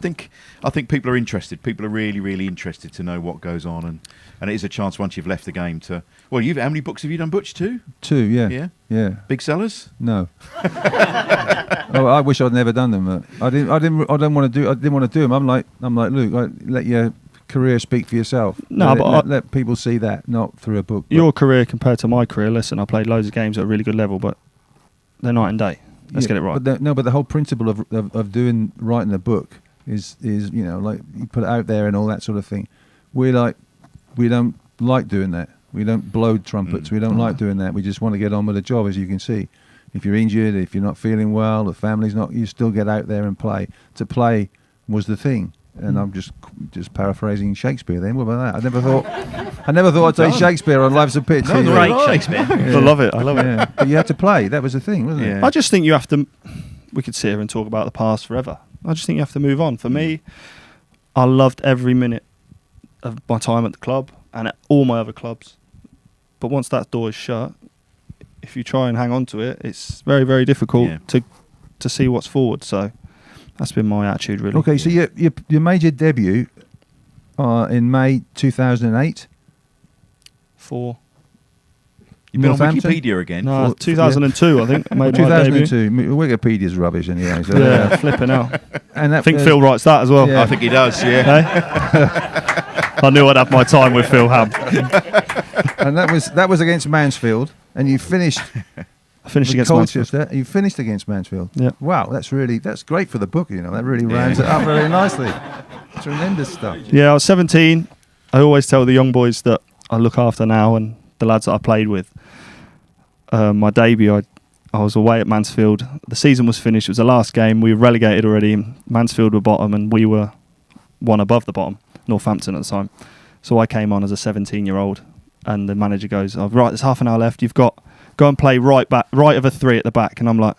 Speaker 1: think people are interested. People are really, really interested to know what goes on, and it is a chance once you've left the game to. Well, how many books have you done, Butch? 2?
Speaker 2: 2, yeah.
Speaker 1: Yeah. Big sellers?
Speaker 2: No. I wish I'd never done them. I didn't want to do them. I'm like Luke. Let your career speak for yourself.
Speaker 5: No,
Speaker 2: let people see that, not through a book.
Speaker 5: Your career compared to my career, listen, I played loads of games at a really good level, but they're night and day. Let's get it right.
Speaker 2: But the whole principle of doing writing a book is like you put it out there and all that sort of thing. We don't like doing that. We don't blow trumpets. We don't like doing that. We just want to get on with the job, as you can see. If you're injured, if you're not feeling well, the family's not, you still get out there and play. To play was the thing. And I'm just paraphrasing Shakespeare then. What about that? I never thought I'd say Shakespeare on Life's a Pitch.
Speaker 1: No,
Speaker 4: Great
Speaker 1: right.
Speaker 4: Shakespeare.
Speaker 5: I love it.
Speaker 2: Yeah. But you had to play. That was the thing, wasn't it?
Speaker 1: Yeah.
Speaker 5: I just think you have to. We could sit here and talk about the past forever. I just think you have to move on. For me, I loved every minute of my time at the club and at all my other clubs. But once that door is shut, if you try and hang on to it, it's very, very difficult to see what's forward. So that's been my attitude, really.
Speaker 2: Okay, so you made your debut in May 2008.
Speaker 5: 4.
Speaker 1: You've been on
Speaker 2: Northampton?
Speaker 1: Wikipedia again.
Speaker 5: No, 2002, I think. I made my debut.
Speaker 2: 2002. Wikipedia's rubbish anyway. So,
Speaker 5: Yeah, flipping out.
Speaker 2: And that,
Speaker 5: I think Phil writes that as well.
Speaker 2: Yeah.
Speaker 1: I think he does, yeah.
Speaker 5: I knew I'd have my time with Phil Ham.
Speaker 2: And that was against Mansfield, and you finished.
Speaker 5: I finished
Speaker 2: with
Speaker 5: against
Speaker 2: Colchester.
Speaker 5: Mansfield.
Speaker 2: You finished against Mansfield.
Speaker 5: Yeah.
Speaker 2: Wow, that's great for the book. That really rounds it up very nicely. Tremendous stuff.
Speaker 5: Yeah, I was 17. I always tell the young boys that I look after now and the lads that I played with. My debut, I was away at Mansfield. The season was finished. It was the last game. We were relegated already. Mansfield were bottom and we were one above the bottom, Northampton at the time. So I came on as a 17-year-old and the manager goes, oh, right, there's half an hour left. You've got go and play right of a 3 at the back. And I'm like,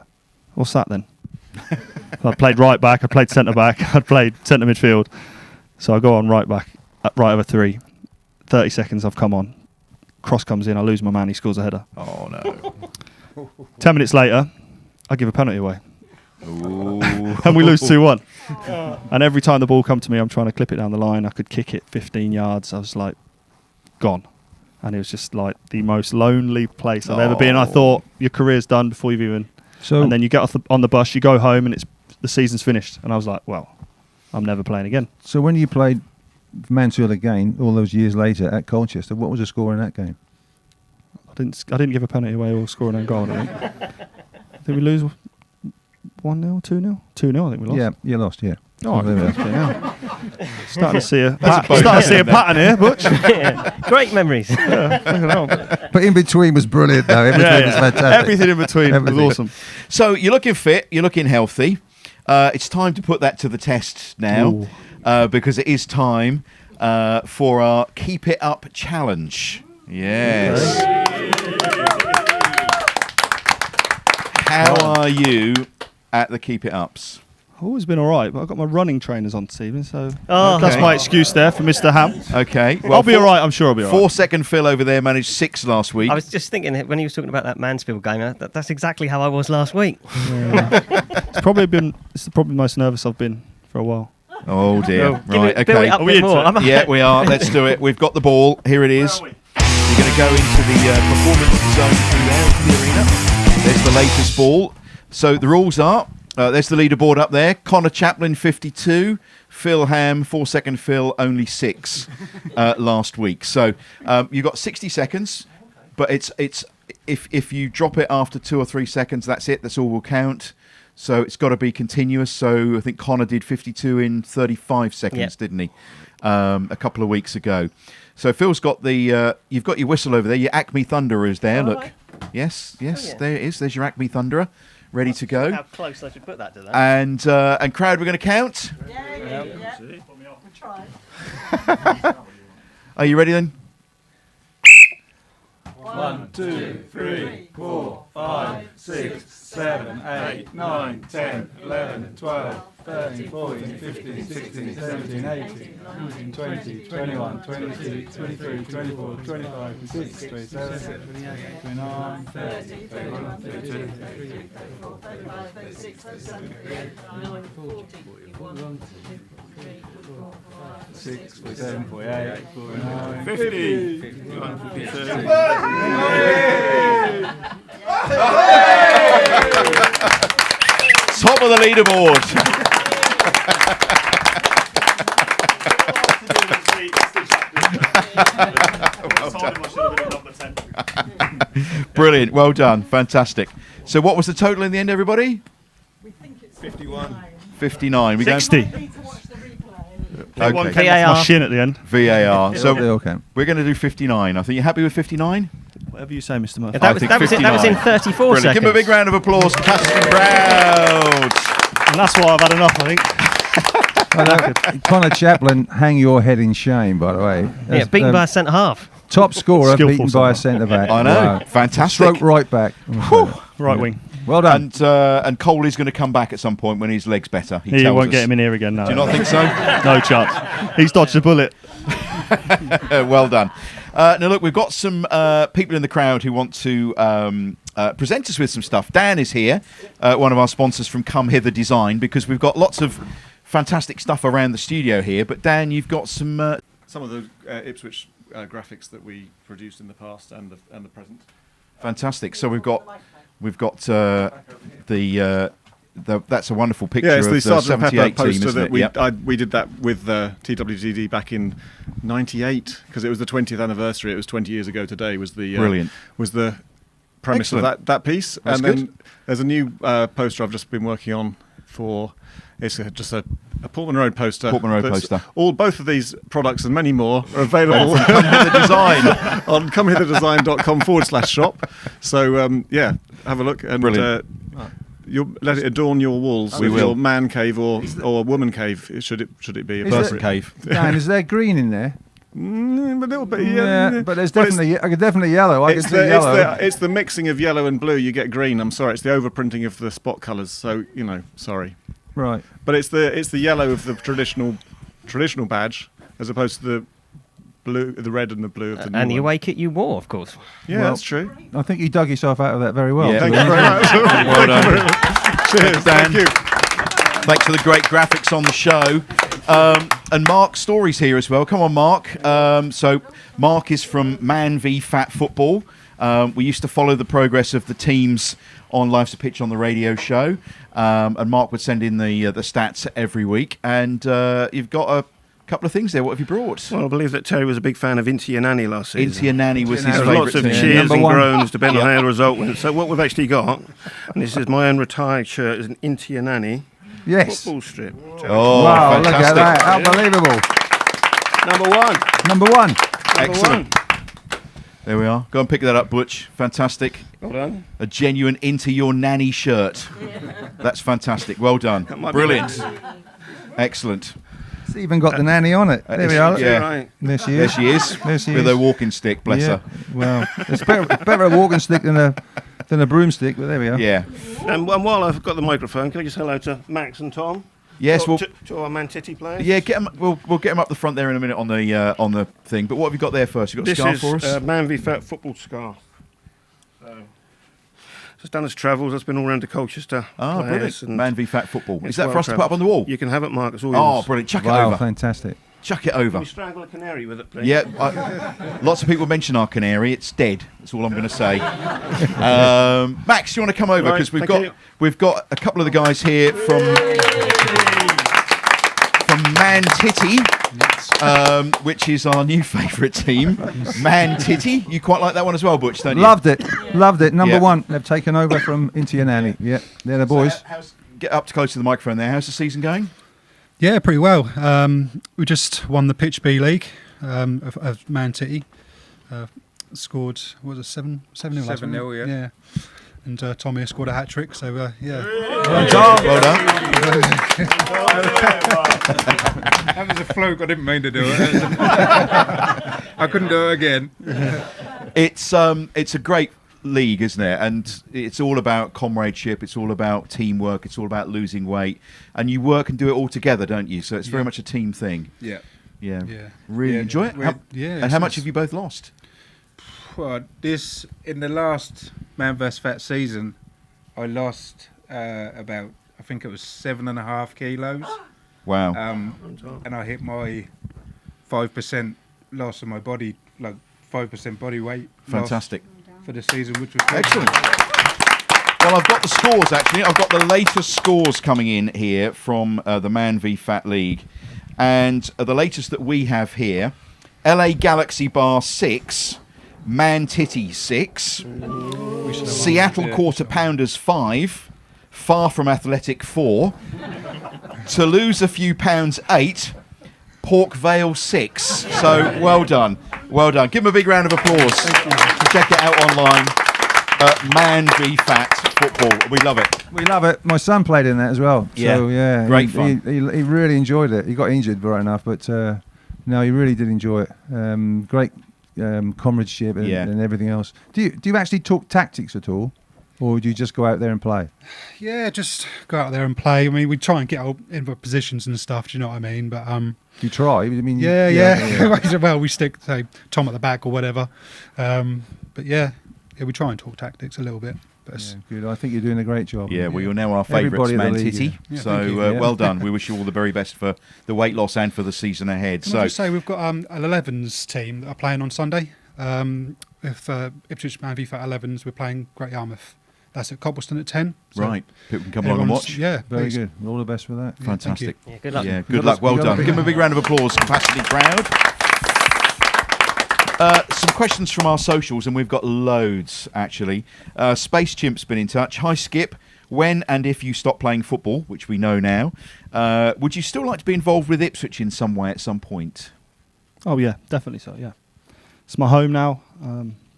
Speaker 5: what's that then? I played right back. I played centre back. I played centre midfield. So I go on right back, right of a 3. 30 seconds, I've come on. Cross comes in. I lose my man. He scores a header.
Speaker 1: Oh, no.
Speaker 5: 10 minutes later, I give a penalty away.
Speaker 1: Ooh.
Speaker 5: And we lose 2-1. And every time the ball come to me, I'm trying to clip it down the line. I could kick it 15 yards. I was like, gone. And it was just like the most lonely place I've ever been. I thought your career's done before you've even...
Speaker 2: So,
Speaker 5: and then you get off on the bus, you go home, and the season's finished. And I was like, well, I'm never playing again.
Speaker 2: so when you played Mansfield again, all those years later at Colchester, what was the score in that game?
Speaker 5: I didn't give a penalty away or score an own goal, I think. Did we lose 1-0, 2-0? 2-0, I think we lost.
Speaker 2: Yeah, you lost, yeah.
Speaker 5: Oh,
Speaker 2: there we are.
Speaker 5: yeah. Starting to see a
Speaker 1: bonus,
Speaker 5: pattern here, Butch.
Speaker 4: Yeah. Great memories.
Speaker 2: But in between was brilliant, though. In between was fantastic.
Speaker 5: Everything in between
Speaker 2: Everything.
Speaker 5: was awesome.
Speaker 1: So you're looking fit, you're looking healthy. It's time to put that to the test now because it is time for our Keep It Up challenge. Yes. How are you at the Keep It Ups?
Speaker 5: I've always been all right, but I've got my running trainers on this evening, so
Speaker 4: Oh,
Speaker 5: that's
Speaker 1: okay.
Speaker 5: my excuse there for Mr. Ham.
Speaker 1: Okay.
Speaker 5: I'll be all right. I'm sure I'll be all right.
Speaker 1: 4-second Phil over there managed 6 last week.
Speaker 4: I was just thinking that when he was talking about that Mansfield game, that's exactly how I was last week.
Speaker 5: It's probably the most nervous I've been for a while.
Speaker 1: Oh dear.
Speaker 4: Well,
Speaker 1: Right,
Speaker 4: build
Speaker 1: okay.
Speaker 4: it up a
Speaker 5: Are we
Speaker 4: bit
Speaker 5: into
Speaker 4: more.
Speaker 5: it?
Speaker 4: I'm-
Speaker 1: Yeah, we are. Let's do it. We've got the ball. Here it is. You're going to go into the performance zone through there into the arena. There's the latest ball. So the rules are, there's the leaderboard up there. Connor Chaplin, 52. Phil Ham, 4-second Phil, only 6 last week. So you've got 60 seconds, but it's if you drop it after 2 or 3 seconds, that's it. That's all will count. So it's got to be continuous. So I think Connor did 52 in 35 seconds, didn't he? A couple of weeks ago. So Phil's got the, you've got your whistle over there. Your Acme Thunderer is there. Look. Yes,
Speaker 4: yeah.
Speaker 1: there it is. There's your Acme Thunderer, ready to go.
Speaker 4: How close I should put that to that.
Speaker 1: And crowd, we're going to count.
Speaker 6: Yeah. We'll try.
Speaker 1: Are you ready then?
Speaker 7: 1, 2, 3, 4, 5, 6, 7, 8, 9, 10, 11, 12, 13, 14, 15, 16, 17, 18, 19, 20, 21, 22, 23, 24, 25, 26, 27, 28, 29, 30, 31, 32, 33, 34, 35, 36, 37, 38, 39, 40, 41, 6, 47, 48, 49, 50, 51, 52.
Speaker 1: Top of the leaderboard. Brilliant. Well done. Fantastic. So what was the total in the end, everybody?
Speaker 6: We think it's
Speaker 7: 51.
Speaker 1: 59. We
Speaker 5: 60.
Speaker 6: need to watch the replay.
Speaker 5: One
Speaker 1: Okay.
Speaker 5: came off my
Speaker 4: VAR.
Speaker 5: shin at the end.
Speaker 1: VAR.
Speaker 2: They
Speaker 1: So
Speaker 2: all count.
Speaker 1: we're going to do 59. I think you're happy with 59?
Speaker 5: Whatever you say, Mr. Murphy.
Speaker 4: Yeah, that was in 34
Speaker 1: Brilliant.
Speaker 4: seconds.
Speaker 1: Give him a big round of applause to Caston Brown.
Speaker 5: And that's why I've had enough, I think.
Speaker 2: Connor Chaplin, hang your head in shame, by the way.
Speaker 4: Yeah,
Speaker 2: That's,
Speaker 4: beaten by a centre half.
Speaker 2: top scorer,
Speaker 5: Skillful
Speaker 2: beaten by a
Speaker 5: centre.
Speaker 2: centre back.
Speaker 1: I know.
Speaker 2: Wow.
Speaker 1: Fantastic.
Speaker 2: Stroke right back.
Speaker 5: Right wing.
Speaker 2: Well done.
Speaker 1: And Cole is going to come back at some point when his leg's better. He
Speaker 5: He
Speaker 1: tells
Speaker 5: won't
Speaker 1: us.
Speaker 5: get him in here again now.
Speaker 1: Do you not think so?
Speaker 5: No chance. He's dodged a bullet.
Speaker 1: Well done. Now, look, we've got some people in the crowd who want to present us with some stuff. Dan is here, one of our sponsors from Come Hither Design, because we've got lots of fantastic stuff around the studio here. But Dan, you've got some
Speaker 8: of the Ipswich graphics that we produced in the past and the present.
Speaker 1: Fantastic. So we've got that's a wonderful picture
Speaker 8: Yeah, it's
Speaker 1: of
Speaker 8: the
Speaker 1: the
Speaker 8: Sergeant Pepper
Speaker 1: 78 team,
Speaker 8: poster
Speaker 1: isn't
Speaker 8: that
Speaker 1: it?
Speaker 8: we
Speaker 1: Yep.
Speaker 8: we did that with TWTD back in '98 because it was the 20th anniversary. It was 20 years ago today. Was the
Speaker 1: Brilliant.
Speaker 8: was the premise
Speaker 1: Excellent.
Speaker 8: of that piece.
Speaker 1: That's
Speaker 8: and
Speaker 1: good.
Speaker 8: then there's a new poster I've just been working on for. It's just a Portman Road poster.
Speaker 1: Portman Road
Speaker 8: that's-
Speaker 1: poster.
Speaker 8: Both of these products and many more are available
Speaker 1: Come with the design.
Speaker 8: on comehitherdesign.com/shop. So yeah, have a look and
Speaker 1: Brilliant.
Speaker 8: you'll let it adorn your walls
Speaker 1: We
Speaker 8: with
Speaker 1: will.
Speaker 8: your man cave or woman cave. Should it be a
Speaker 1: Person
Speaker 8: appropriate.
Speaker 1: cave.
Speaker 2: Dan, is there green in there?
Speaker 8: A little bit, yeah.
Speaker 2: But there's
Speaker 8: Well, it's-
Speaker 2: definitely yellow. I can
Speaker 8: It's
Speaker 2: see
Speaker 8: the,
Speaker 2: yellow.
Speaker 8: it's the mixing of yellow and blue. You get green. I'm sorry, it's the overprinting of the spot colours. So sorry,
Speaker 2: Right.
Speaker 8: but it's the yellow of the traditional badge as opposed to the blue, the red and the blue of the new
Speaker 4: And the
Speaker 8: one.
Speaker 4: away kit you wore, of course.
Speaker 8: Yeah,
Speaker 2: Well,
Speaker 8: that's true.
Speaker 2: I think you dug yourself out of that very well.
Speaker 1: Yeah.
Speaker 8: Thank you very much.
Speaker 1: Well done.
Speaker 8: Cheers.
Speaker 1: Dan.
Speaker 8: Thank you.
Speaker 1: Thanks for the great graphics on the show. And Mark Story's here as well. Come on, Mark. So Mark is from Man v Fat Football. We used to follow the progress of the teams on Life's a Pitch on the radio show. And Mark would send in the stats every week. And you've got a couple of things there. What have you brought?
Speaker 9: Well, I believe that Terry was a big fan of Inti Anani last season.
Speaker 1: Inti Anani was his
Speaker 9: There was
Speaker 1: favourite
Speaker 9: lots of
Speaker 1: team.
Speaker 9: cheers
Speaker 2: Number
Speaker 9: and
Speaker 2: one.
Speaker 9: groans depending on how the result went. So what we've actually got, and this is my own retired shirt, is an Inti Anani
Speaker 2: Yes.
Speaker 9: football strip.
Speaker 1: Oh,
Speaker 2: Wow, look
Speaker 1: fantastic.
Speaker 2: at that. Unbelievable.
Speaker 9: Number one.
Speaker 2: Number one.
Speaker 1: Excellent. There we are. Go and pick that up, Butch. Fantastic.
Speaker 9: Well done.
Speaker 1: A genuine Into Your Nanny shirt. That's fantastic. Well done.
Speaker 9: That might be
Speaker 1: Brilliant. Excellent.
Speaker 2: It's even got the nanny on it. There we are.
Speaker 1: Yeah.
Speaker 9: Right.
Speaker 2: There she
Speaker 1: There
Speaker 2: is.
Speaker 1: she is.
Speaker 2: There she
Speaker 1: With
Speaker 2: is.
Speaker 1: her walking stick, bless
Speaker 2: Yeah.
Speaker 1: her.
Speaker 2: Well, it's better a walking stick than a broomstick, but there we are.
Speaker 1: Yeah.
Speaker 9: And while I've got the microphone, can I just hello to Max and Tom?
Speaker 1: Yes, well,
Speaker 9: to our Man Titty players.
Speaker 1: yeah. Get 'em, we'll get them up the front there in a minute on the thing. But what have you got there first? You got a
Speaker 9: This
Speaker 1: scarf
Speaker 9: is
Speaker 1: for us?
Speaker 9: Man v Fat football scarf. So it's done as travels. That's been all round to Colchester.
Speaker 1: Ah,
Speaker 9: players,
Speaker 1: brilliant.
Speaker 9: and
Speaker 1: Man v Fat Football.
Speaker 9: it's
Speaker 1: Is that
Speaker 9: well
Speaker 1: for us to put up on the wall?
Speaker 9: You can have it, Mark. It's all
Speaker 1: Oh,
Speaker 9: yours.
Speaker 1: brilliant. Chuck it
Speaker 2: Wow,
Speaker 1: over.
Speaker 2: fantastic.
Speaker 1: Chuck it
Speaker 9: Can
Speaker 1: over.
Speaker 9: we strangle a canary with it, please?
Speaker 1: Yeah, lots of people mention our canary. It's dead. That's all I'm going to say. Max, do you want to come over
Speaker 9: Right,
Speaker 1: because
Speaker 9: thank you.
Speaker 1: we've got a couple of the guys here from Man Titty, which is our new favourite team. Man Titty. You quite like that one as well, Butch, don't you?
Speaker 2: Loved it. Loved it. Number
Speaker 1: Yeah.
Speaker 2: one. They've taken over from Inti and Annie. Yeah, they're the boys.
Speaker 1: Get up close to the microphone there. How's the season going?
Speaker 10: Yeah, pretty well. We just won the Pitch B League of Man City. Scored, what was it, 7-0?
Speaker 7: 7-0, yeah.
Speaker 10: Yeah. And Tommy has scored a hat trick, so yeah.
Speaker 1: Well done. Well done.
Speaker 7: That was a fluke. I didn't mean to do it. I couldn't do it again.
Speaker 1: It's a great league, isn't it? And it's all about comradeship. It's all about teamwork. It's all about losing weight, and you work and do it all together, don't you? So it's very much a team thing.
Speaker 7: Yeah.
Speaker 1: Yeah.
Speaker 10: Yeah.
Speaker 1: Really
Speaker 7: Yeah,
Speaker 1: enjoy it.
Speaker 10: Yeah.
Speaker 1: And how much have you both lost?
Speaker 7: Well, in the last Man vs Fat season, I lost about, I think it was 7.5 kilos.
Speaker 1: Wow.
Speaker 7: And I hit my 5% loss of my body, like 5% body weight loss
Speaker 1: Fantastic.
Speaker 7: for the season, which was good.
Speaker 1: Excellent. Well, I've got the scores, actually. I've got the latest scores coming in here from the Man v Fat League. And the latest that we have here, LA Galaxy Bar 6, Man Titty 6, Seattle Quarter Pounders 5, Far From Athletic 4, To Lose a Few Pounds 8, Pork Vale 6. So well done. Well done. Give them a big round of applause. Check it out online. Man v Fat Football. We love it.
Speaker 2: We love it. My son played in that as well.
Speaker 1: Yeah.
Speaker 2: So, yeah.
Speaker 1: Great
Speaker 2: he,
Speaker 1: fun.
Speaker 2: He really enjoyed it. He got injured, right enough, but no, he really did enjoy it. Great comradeship and everything else. Do you actually talk tactics at all? Or do you just go out there and play?
Speaker 10: Yeah, just go out there and play. I mean, we try and get out in the positions and stuff, do you know what I mean? But
Speaker 2: You try? I mean,
Speaker 10: yeah. Well, we stick, say, Tom at the back or whatever. But yeah, we try and talk tactics a little bit. But
Speaker 2: Yeah, good. I think you're doing a great job.
Speaker 1: Yeah, well, you're now our favourites,
Speaker 2: Everybody in the
Speaker 1: Man
Speaker 2: league,
Speaker 1: Titty.
Speaker 10: yeah.
Speaker 1: So
Speaker 10: Thank you.
Speaker 1: well done. We wish you all the very best for the weight loss and for the season ahead.
Speaker 10: Can
Speaker 1: So
Speaker 10: I just say we've got an 11s team that are playing on Sunday. with Ipswich Man v Fat 11s, we're playing Great Yarmouth. That's at Coppleston at 10. So
Speaker 1: Right. People can come along and watch.
Speaker 10: Yeah,
Speaker 2: Very
Speaker 10: please.
Speaker 2: good. All the best for that.
Speaker 10: Yeah,
Speaker 1: Fantastic.
Speaker 10: thank
Speaker 4: Yeah, good luck.
Speaker 1: Yeah, good luck. Well done. Give them a big round of applause, capacity crowd. Some questions from our socials, and we've got loads, actually. Space Chimp's been in touch. Hi, Skip. When and if you stop playing football, which we know now, would you still like to be involved with Ipswich in some way at some point?
Speaker 5: Oh yeah, definitely so. Yeah, it's my home now.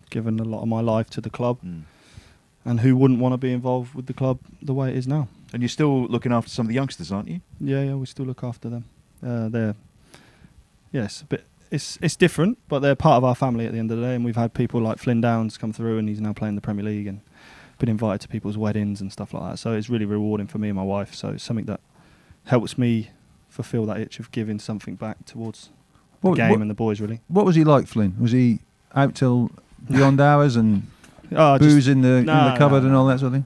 Speaker 5: Given a lot of my life to the club, and who wouldn't want to be involved with the club the way it is now?
Speaker 1: And you're still looking after some of the youngsters, aren't you?
Speaker 5: Yeah, we still look after them. They're yes, a bit. It's different, but they're part of our family at the end of the day. And we've had people like Flynn Downs come through, and he's now playing the Premier League, and been invited to people's weddings and stuff like that. So it's really rewarding for me and my wife. So it's something that helps me fulfil that itch of giving something back towards the game and the boys, really.
Speaker 2: What was he like, Flynn? Was he out till beyond hours and booze in the cupboard and all that sort of thing?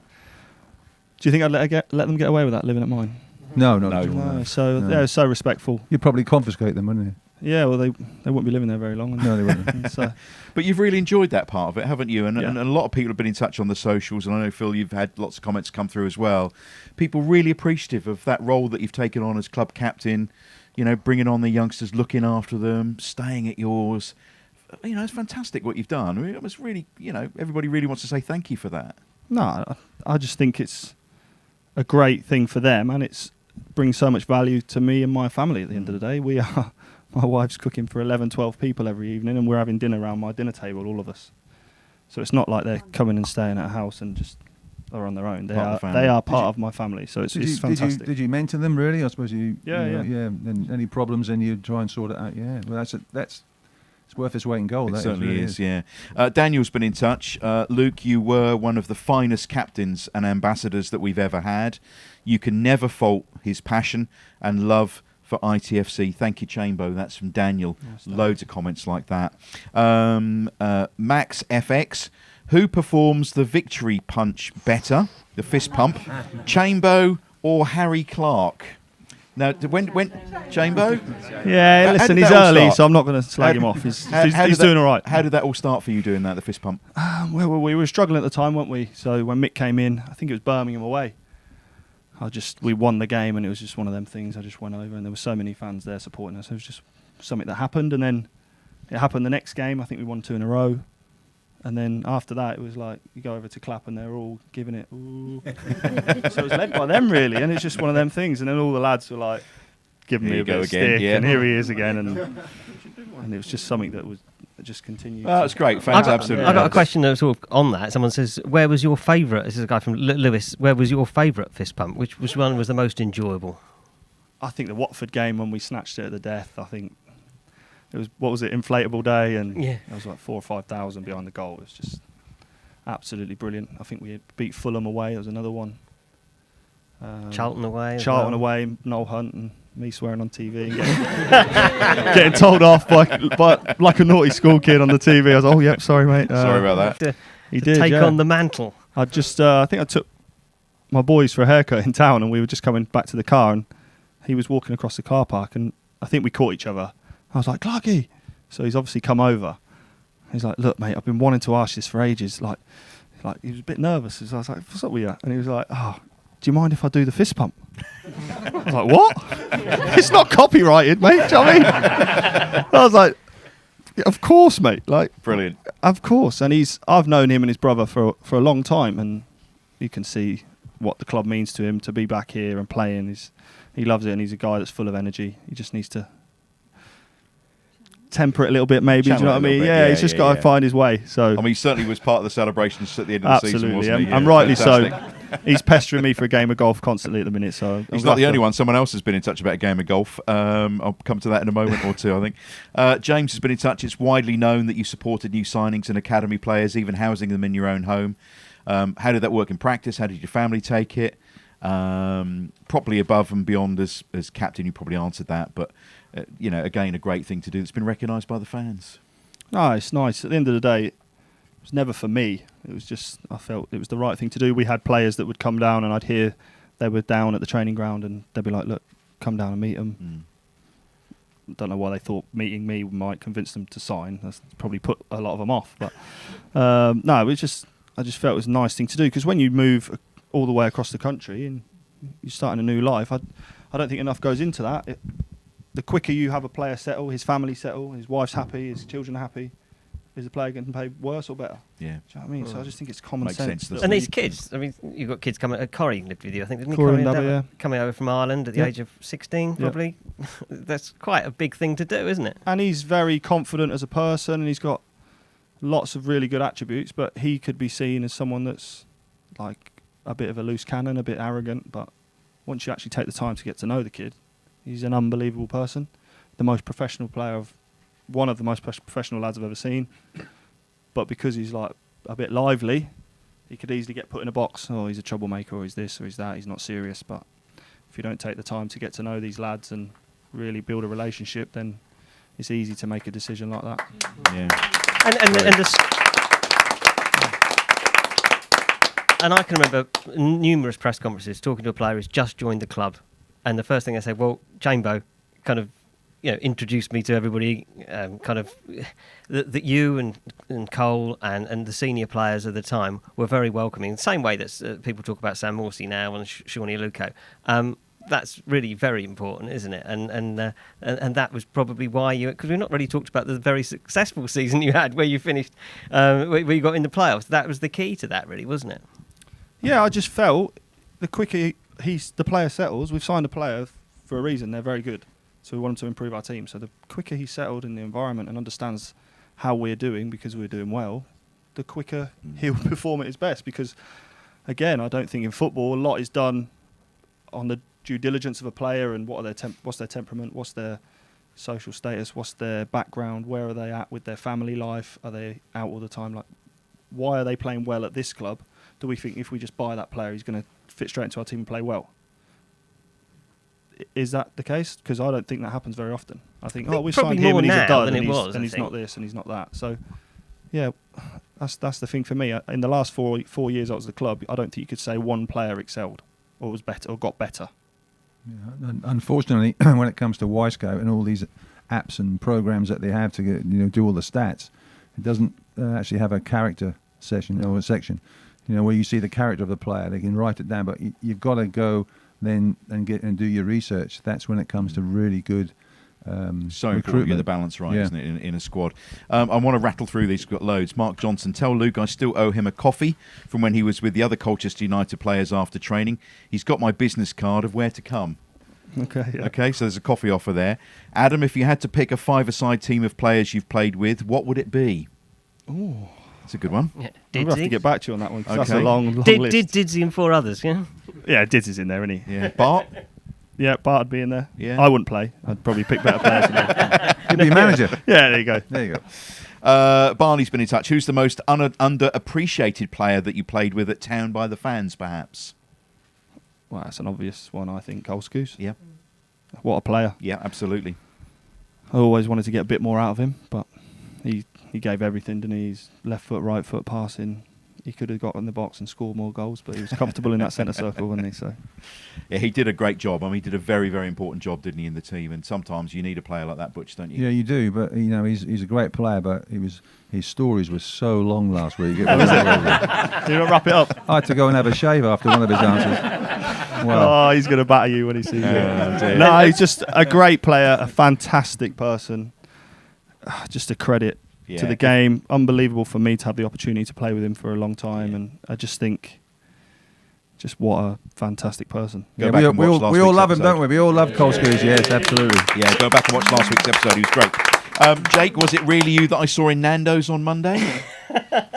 Speaker 5: Do you think I'd let them get away with that living at mine?
Speaker 2: No.
Speaker 5: So they're so respectful.
Speaker 2: You'd probably confiscate them, wouldn't you?
Speaker 5: Yeah, well, they wouldn't be living there very long.
Speaker 2: No, they wouldn't.
Speaker 5: So,
Speaker 1: But you've really enjoyed that part of it, haven't you? And,
Speaker 5: Yeah.
Speaker 1: and a lot of people have been in touch on the socials, and I know, Phil, you've had lots of comments come through as well. People really appreciative of that role that you've taken on as club captain, you know, bringing on the youngsters, looking after them, staying at yours. You know, it's fantastic what you've done. I mean, it was really, you know, everybody really wants to say thank you for that.
Speaker 5: no, I just think it's a great thing for them, and it's brings so much value to me and my family at the end of the day. My wife's cooking for 11, 12 people every evening, and we're having dinner around my dinner table, all of us. So it's not like they're coming and staying at a house and just are on their own. They are part of my family, so it's fantastic.
Speaker 2: Did you mentor them, really? I suppose you...
Speaker 5: Yeah.
Speaker 2: And any problems, and you try and sort it out. Yeah, well, it's worth its weight in gold.
Speaker 1: It
Speaker 2: That
Speaker 1: certainly
Speaker 2: really
Speaker 1: is, yeah. Daniel's been in touch. Luke, you were one of the finest captains and ambassadors that we've ever had. You can never fault his passion and love for ITFC. Thank you, Chambo. That's from Daniel.
Speaker 5: Yes,
Speaker 1: Loads of comments like that. Max FX, who performs the victory punch better, the fist pump, Chambo or Harry Clark? Now, when Chambo?
Speaker 5: Yeah, listen, he's early, so I'm not going to slag him off. He's doing all right.
Speaker 1: How did that all start for you doing that, the fist pump?
Speaker 5: Well, we were struggling at the time, weren't we? So when Mick came in, I think it was Birmingham away. We won the game, and it was just one of them things. I just went over, and there were so many fans there supporting us. It was just something that happened, and then it happened the next game. I think we won 2 in a row. And then after that, it was like, you go over to clap and they're all giving it, ooh. So it was led by them, really. And it's just one of them things. And then all the lads were like, giving me a bit of stick.
Speaker 1: Yeah.
Speaker 5: And here he is again. And it was just something that just continued.
Speaker 1: Oh, that's great. Fans, absolutely.
Speaker 4: I got a question sort of on that. Someone says, where was your favourite? This is a guy from Lewis. Where was your favourite fist pump? Which one was the most enjoyable?
Speaker 5: I think the Watford game when we snatched it at the death, I think it was, what was it, inflatable day, and
Speaker 4: Yeah.
Speaker 5: it was like 4,000 or 5,000 behind the goal. It was just absolutely brilliant. I think we beat Fulham away. There was another one.
Speaker 4: Charlton away.
Speaker 5: Charlton away, Noel Hunt and me swearing on TV and getting told off by like a naughty school kid on the TV. I was like, oh, yep, sorry, mate.
Speaker 1: Sorry about that.
Speaker 5: He did,
Speaker 4: take
Speaker 5: yeah.
Speaker 4: on the mantle.
Speaker 5: I think I took my boys for a haircut in town, and we were just coming back to the car, and he was walking across the car park, and I think we caught each other. I was like, Clarky. So he's obviously come over. He's like, look, mate, I've been wanting to ask this for ages. Like he was a bit nervous. So I was like, what's up with you? And he was like, oh, do you mind if I do the fist pump? I was like, what? It's not copyrighted, mate. Do you know what I mean? I was like, yeah, of course, mate. Like,
Speaker 1: brilliant.
Speaker 5: Of course. And I've known him and his brother for a long time, and you can see what the club means to him to be back here and playing. He loves it, and he's a guy that's full of energy. He just needs to temper it a little bit, maybe. Do you know what I mean? Yeah, he's just got to find his way. So
Speaker 1: I mean, he certainly was part of the celebrations at the end of the season, wasn't he?
Speaker 5: And rightly so. He's pestering me for a game of golf constantly at the minute. So
Speaker 1: he's not the only one. Someone else has been in touch about a game of golf. I'll come to that in a moment or two, I think. James has been in touch. It's widely known that you supported new signings and academy players, even housing them in your own home. How did that work in practice? How did your family take it? Probably above and beyond as captain, you probably answered that. But, again, a great thing to do that's been recognised by the fans.
Speaker 5: Oh, it's nice. At the end of the day, it was never for me. It was just, I felt it was the right thing to do. We had players that would come down, and I'd hear they were down at the training ground, and they'd be like, look, come down and meet them. don't know why they thought meeting me might convince them to sign. That's probably put a lot of them off. But no, I just felt it was a nice thing to do, because when you move all the way across the country and you're starting a new life, I don't think enough goes into that. The quicker you have a player settle, his family settle, his wife's happy, his children are happy, is the player getting paid worse or better?
Speaker 1: Yeah.
Speaker 5: Do you know what I mean? So I just think it's common
Speaker 1: Makes
Speaker 5: sense.
Speaker 1: sense,
Speaker 4: And these kids, I mean, you've got kids coming. Corey lived with you, I think, didn't he?
Speaker 5: Corey and
Speaker 4: Corey
Speaker 5: Deborah, yeah.
Speaker 4: coming over from Ireland at the
Speaker 5: Yeah.
Speaker 4: age of 16,
Speaker 5: Yeah.
Speaker 4: probably. That's quite a big thing to do, isn't it?
Speaker 5: And he's very confident as a person, and he's got lots of really good attributes, but he could be seen as someone that's like a bit of a loose cannon, a bit arrogant. But once you actually take the time to get to know the kid, he's an unbelievable person. The most professional player one of the most professional lads I've ever seen. But because he's like a bit lively, he could easily get put in a box. Oh, he's a troublemaker, or he's this, or he's that. He's not serious. But if you don't take the time to get to know these lads and really build a relationship, then it's easy to make a decision like that.
Speaker 1: Yeah.
Speaker 4: And I can remember numerous press conferences talking to a player who's just joined the club, and the first thing they say, well, Chambo kind of, introduced me to everybody, that you and Cole and the senior players at the time were very welcoming. The same way that people talk about Sam Morsey now and Shawnee Aluko. That's really very important, isn't it? And that was probably why because we've not really talked about the very successful season you had, where you finished, where you got in the playoffs. That was the key to that, really, wasn't it?
Speaker 5: Yeah, I just felt the quicker the player settles, we've signed a player for a reason. They're very good, so we want him to improve our team. So the quicker he settled in the environment and understands how we're doing, because we're doing well, the quicker he'll perform at his best. Because again, I don't think in football a lot is done on the due diligence of a player and what's their temperament, what's their social status, what's their background, where are they at with their family life, are they out all the time, like why are they playing well at this club? Do we think if we just buy that player he's going to fit straight into our team and play well? Is that the case? Because I don't think that happens very often. I think we signed him and he's a dud and he's not this and he's not that. So yeah, that's the thing for me. In the last 4 years I was at the club, I don't think you could say one player excelled or was better or got better.
Speaker 2: Yeah, unfortunately, when it comes to Wisecout and all these apps and programs that they have to do all the stats, it doesn't actually have a character session or a section, where you see the character of the player. They can write it down, but you've got to go then and do your research. That's when it comes to really good
Speaker 1: so important to get the balance right, isn't it, in a squad? I want to rattle through these. We've got loads. Mark Johnson, tell Luke I still owe him a coffee from when he was with the other Colchester United players after training. He's got my business card of where to come.
Speaker 5: Okay. Yeah.
Speaker 1: Okay, so there's a coffee offer there. Adam, if you had to pick a five-a-side team of players you've played with, what would it be?
Speaker 5: Oh,
Speaker 1: that's a good one.
Speaker 4: Yeah.
Speaker 5: I'll have to get back to you on that one.
Speaker 1: Okay.
Speaker 5: That's a long list.
Speaker 4: Didsy and 4 others, yeah?
Speaker 5: Yeah, Dids is in there, isn't he?
Speaker 1: Yeah. Bart?
Speaker 5: Yeah, Bart would be in there.
Speaker 1: Yeah.
Speaker 5: I wouldn't play. I'd probably pick better players than him.
Speaker 2: He'd be manager.
Speaker 5: Yeah, there you go.
Speaker 2: There you go.
Speaker 1: Barney's been in touch. Who's the most underappreciated player that you played with at Town by the fans, perhaps?
Speaker 5: Well, that's an obvious one, I think. Goals.
Speaker 1: Yeah.
Speaker 5: What a player.
Speaker 1: Yeah, absolutely.
Speaker 5: I always wanted to get a bit more out of him, but he gave everything, didn't he? His left foot, right foot passing. He could have got in the box and scored more goals, but he was comfortable in that centre circle, wasn't he? So,
Speaker 1: yeah, he did a great job. I mean, he did a very, very important job, didn't he, in the team? And sometimes you need a player like that, Butch, don't you?
Speaker 2: Yeah, you do. But he's a great player. But his stories were so long last week.
Speaker 5: Did you not wrap it up?
Speaker 2: I had to go and have a shave after one of his answers.
Speaker 5: Well, he's going to batter you when he sees you.
Speaker 1: Dear.
Speaker 5: No, he's just a great player, a fantastic person. Just a credit to the game. Unbelievable for me to have the opportunity to play with him for a long time, and I just think, just what a fantastic person.
Speaker 2: We all love him, don't we? We all love Cole Screws, yes, absolutely.
Speaker 1: Yeah, go back and watch last week's episode. He was great. Jake, was it really you that I saw in Nando's on Monday?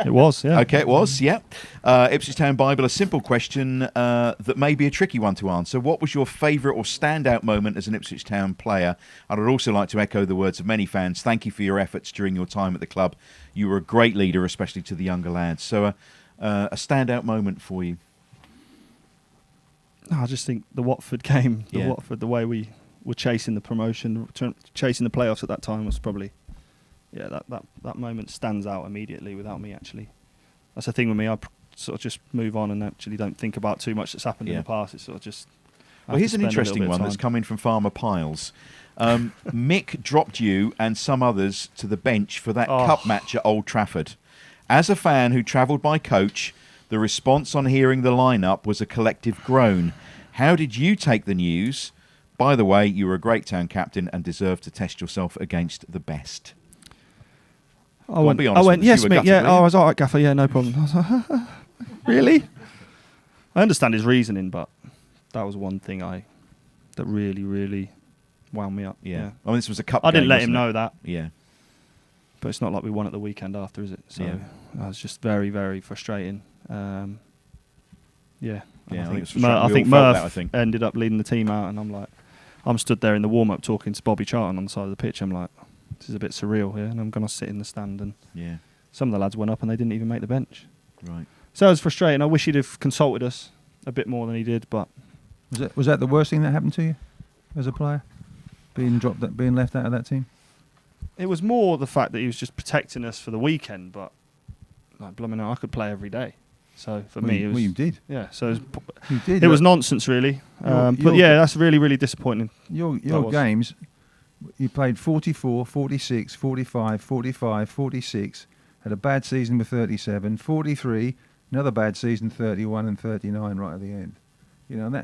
Speaker 5: It was, yeah.
Speaker 1: Okay, it was, yeah. Ipswich Town Bible, a simple question that may be a tricky one to answer. What was your favourite or standout moment as an Ipswich Town player? And I'd also like to echo the words of many fans. Thank you for your efforts during your time at the club. You were a great leader, especially to the younger lads. So a standout moment for you?
Speaker 5: No, I just think the Watford game, the way we were chasing the promotion, chasing the playoffs at that time was probably... Yeah, that moment stands out immediately without me actually. That's the thing with me. I sort of just move on and actually don't think about too much that's happened in the past. It's sort of just
Speaker 1: Well, here's an interesting one that's coming from Farmer Piles. Mick dropped you and some others to the bench for that cup match at Old Trafford. As a fan who travelled by coach, the response on hearing the lineup was a collective groan. How did you take the news? By the way, you were a great town captain and deserve to test yourself against the best.
Speaker 5: I went, yes, Mick, yeah. Oh, I was all right, Gaffer, yeah, no problem. I was like, really? I understand his reasoning, but that was one thing that really, really wound me up.
Speaker 1: Yeah. I mean, this was a cup
Speaker 5: I
Speaker 1: game,
Speaker 5: didn't let him
Speaker 1: wasn't
Speaker 5: know
Speaker 1: it?
Speaker 5: that.
Speaker 1: Yeah.
Speaker 5: But it's not like we won at the weekend after, is it? So I was just very, very frustrating.
Speaker 1: Yeah.
Speaker 5: I think Murph ended up leading the team out, and I'm stood there in the warm-up talking to Bobby Charlton on the side of the pitch. I'm like, this is a bit surreal here, and I'm going to sit in the stand. And some of the lads went up, and they didn't even make the bench.
Speaker 1: Right.
Speaker 5: So it was frustrating. I wish he'd have consulted us a bit more than he did, but
Speaker 2: was that the worst thing that happened to you as a player, being left out of that team?
Speaker 5: It was more the fact that he was just protecting us for the weekend. But like blooming hell, I could play every day. So for me, it was.
Speaker 2: Well, you did.
Speaker 5: Yeah. So
Speaker 2: you did.
Speaker 5: It was nonsense, really. But yeah, that's really, really disappointing.
Speaker 2: Your games, you played 44, 46, 45, 45, 46. Had a bad season with 37, 43. Another bad season, 31 and 39 right at the end. You know, that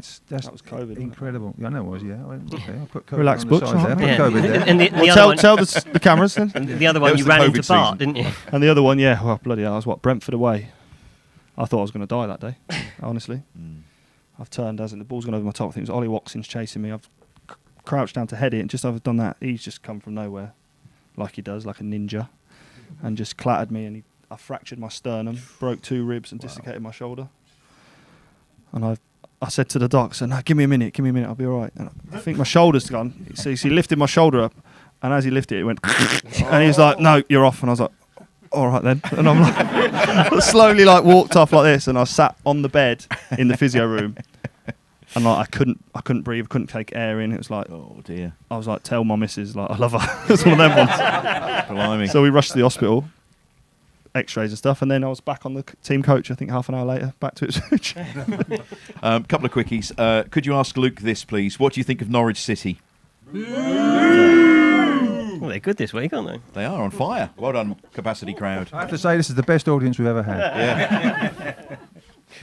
Speaker 2: was
Speaker 5: COVID,
Speaker 2: incredible. Yeah, I know it was, yeah. Okay, I'll put COVID
Speaker 5: Relax,
Speaker 2: on the
Speaker 5: Butch.
Speaker 2: side there. Put COVID there.
Speaker 4: And the
Speaker 5: tell the cameras then.
Speaker 4: And the other one, you ran into Bart, didn't you?
Speaker 5: And the other one, yeah, well, bloody hell, I was Brentford away. I thought I was going to die that day, honestly. I've turned, the ball's gone over my top. I think it was Ollie Watson's chasing me. I've crouched down to head it, and just as I've done that, he's just come from nowhere, like he does, like a ninja, and just clattered me, and I fractured my sternum, broke 2 ribs, and dislocated my shoulder. And I said to the doc, "No, give me a minute, I'll be all right." And I think my shoulder's gone. So he lifted my shoulder up, and as he lifted it, it went, and he's like, "No, you're off." And I was like, "All right then." And I'm like, slowly walked off like this, and I sat on the bed in the physio room, and I couldn't breathe, couldn't take air in. It was like,
Speaker 1: oh dear.
Speaker 5: I was like, tell my missus, I love her. It's one of them ones.
Speaker 1: Blimey.
Speaker 5: So we rushed to the hospital. X-rays and stuff, and then I was back on the team coach. I think half an hour later, back to Ipswich.
Speaker 1: Couple of quickies. Could you ask Luke this, please? What do you think of Norwich City?
Speaker 4: Well, they're good this week, aren't they?
Speaker 1: They are on fire. Well done, capacity crowd.
Speaker 2: I have to say, this is the best audience we've ever had.
Speaker 1: Yeah.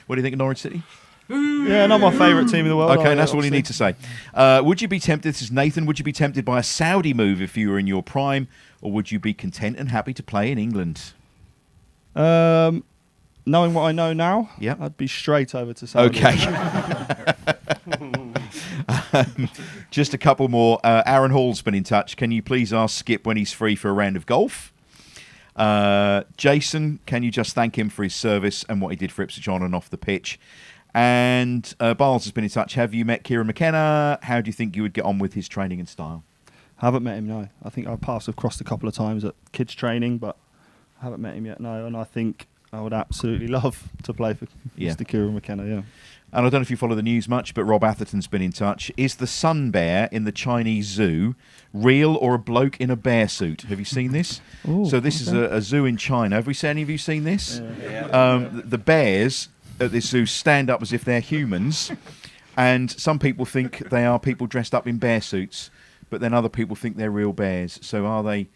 Speaker 1: What do you think of Norwich City?
Speaker 5: Yeah, not my favourite team in the world.
Speaker 1: Okay, that's all you need to say. Would you be tempted, this is Nathan, would you be tempted by a Saudi move if you were in your prime, or would you be content and happy to play in England?
Speaker 5: Knowing what I know now, I'd be straight over to Saudi.
Speaker 1: Okay. Just a couple more. Aaron Hall's been in touch. Can you please ask Skip when he's free for a round of golf? Jason, can you just thank him for his service and what he did for Ipswich on and off the pitch? And Barnes has been in touch. Have you met Kieran McKenna? How do you think you would get on with his training and style?
Speaker 5: Haven't met him, no. I think our paths have crossed a couple of times at kids training, but I haven't met him yet, no. And I think I would absolutely love to play for Mr. Kieran McKenna, yeah.
Speaker 1: And I don't know if you follow the news much, but Rob Atherton's been in touch. Is the sun bear in the Chinese zoo real or a bloke in a bear suit? Have you seen this?
Speaker 5: Ooh,
Speaker 1: so this is a zoo in China. Have any of you seen this? Yeah. The bears at this zoo stand up as if they're humans, and some people think they are people dressed up in bear suits, but then other people think they're real bears. So are they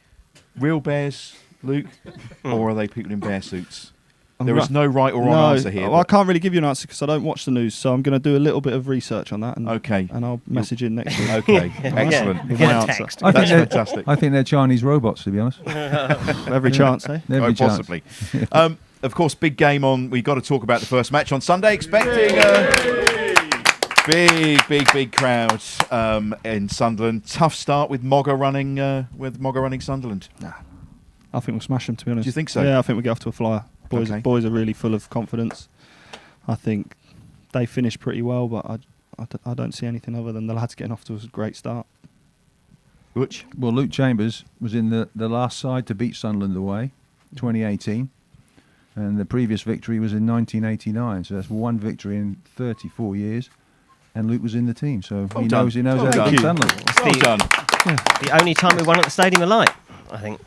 Speaker 1: real bears, Luke, or are they people in bear suits? There is no right or wrong answer here.
Speaker 5: Well, I can't really give you an answer because I don't watch the news, so I'm going to do a little bit of research on that. And,
Speaker 1: okay.
Speaker 5: And I'll message in next week.
Speaker 1: Okay, excellent.
Speaker 5: With my answer.
Speaker 1: That's fantastic.
Speaker 2: I think they're Chinese robots, to be honest.
Speaker 5: Every chance, eh?
Speaker 2: Every chance.
Speaker 1: Possibly. Of course, big game on. We've got to talk about the first match on Sunday. Expecting big crowd in Sunderland. Tough start with Mogger running Sunderland.
Speaker 5: Nah, I think we'll smash them, to be honest.
Speaker 1: Do you think so?
Speaker 5: Yeah, I think we'll get off to a flyer. Boys are really full of confidence. I think they finished pretty well, but I don't see anything other than the lads getting off to a great start.
Speaker 1: Which?
Speaker 2: Well, Luke Chambers was in the last side to beat Sunderland away, 2018. And the previous victory was in 1989. So that's one victory in 34 years. And Luke was in the team. So he knows how to beat Sunderland.
Speaker 1: Well done.
Speaker 4: The only time we won at the Stadium of Light, I think.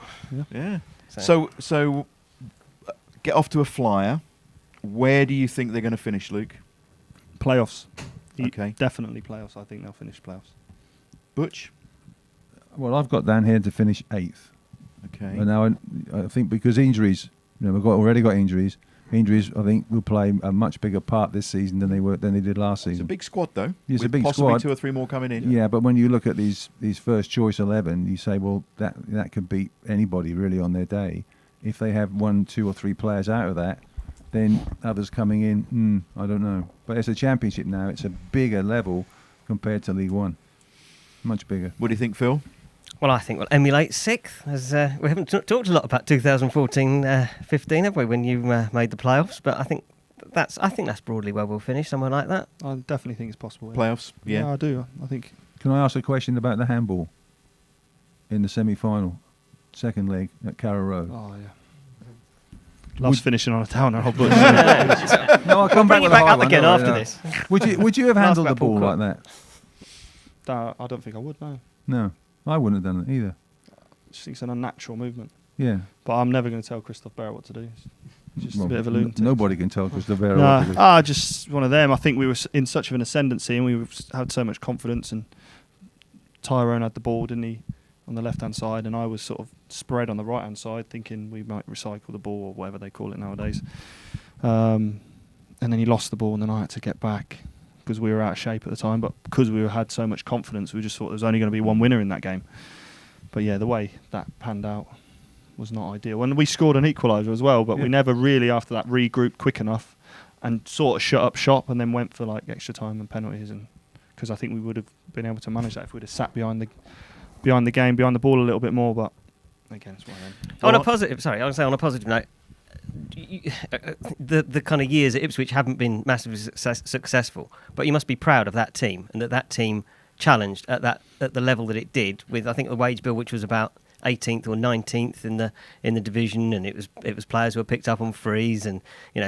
Speaker 1: Yeah. So get off to a flyer. Where do you think they're going to finish, Luke?
Speaker 5: Playoffs.
Speaker 1: Okay.
Speaker 5: Definitely playoffs. I think they'll finish playoffs.
Speaker 1: Butch?
Speaker 2: Well, I've got down here to finish 8th.
Speaker 1: Okay.
Speaker 2: And now I think because injuries, we've already got injuries. Injuries, I think, will play a much bigger part this season than they did last season.
Speaker 1: It's a big squad, though.
Speaker 2: It's a
Speaker 1: with
Speaker 2: big
Speaker 1: possibly
Speaker 2: squad.
Speaker 1: 2 or 3 more coming in.
Speaker 2: Yeah, but when you look at these first choice 11, you say, well, that could beat anybody really on their day. If they have 1, 2, or 3 players out of that, then others coming in, I don't know. But it's a championship now. It's a bigger level compared to League One. Much bigger.
Speaker 1: What do you think, Phil?
Speaker 4: Well, I think we'll emulate 6th. As we haven't talked a lot about 2014-15, have we? When you made the playoffs, but I think that's broadly where we'll finish, somewhere like that.
Speaker 5: I definitely think it's possible.
Speaker 1: Playoffs, yeah.
Speaker 5: I do. I think.
Speaker 2: Can I ask a question about the handball in the semi-final, second leg at Carrow Road?
Speaker 5: Oh yeah. Loves finishing on a downer.
Speaker 2: No, I'll come
Speaker 4: bring
Speaker 2: back
Speaker 4: you
Speaker 2: with
Speaker 4: back
Speaker 2: a high
Speaker 4: up
Speaker 2: one,
Speaker 4: again
Speaker 2: don't
Speaker 4: after
Speaker 2: worry,
Speaker 4: this.
Speaker 2: Would you have
Speaker 4: Ask
Speaker 2: handled the
Speaker 4: about Paul
Speaker 2: ball like
Speaker 4: Cook.
Speaker 2: that?
Speaker 5: I don't think I would. No.
Speaker 2: No, I wouldn't have done it either.
Speaker 5: I just think it's an unnatural movement.
Speaker 2: Yeah.
Speaker 5: But I'm never going to tell Christoph Barrett what to do. It's just a bit of a lunatic.
Speaker 2: Nobody can tell Christoph Barrett what to do.
Speaker 5: Just one of them. I think we were in such of an ascendancy and we had so much confidence. And Tyrone had the ball, didn't he, on the left-hand side, and I was sort of spread on the right-hand side, thinking we might recycle the ball or whatever they call it nowadays. And then he lost the ball, and then I had to get back because we were out of shape at the time. But because we had so much confidence, we just thought there was only going to be one winner in that game. But yeah, the way that panned out was not ideal. And we scored an equaliser as well, but we never really, after that, regrouped quick enough and sort of shut up shop and then went for like extra time and penalties. And because I think we would have been able to manage that if we'd have sat behind the game, behind the ball a little bit more. But again, it's one of them.
Speaker 4: On a positive note, the kind of years at Ipswich haven't been massively successful, but you must be proud of that team and that team challenged at the level that it did with, I think, the wage bill, which was about 18th or 19th in the division, and it was players who were picked up on frees and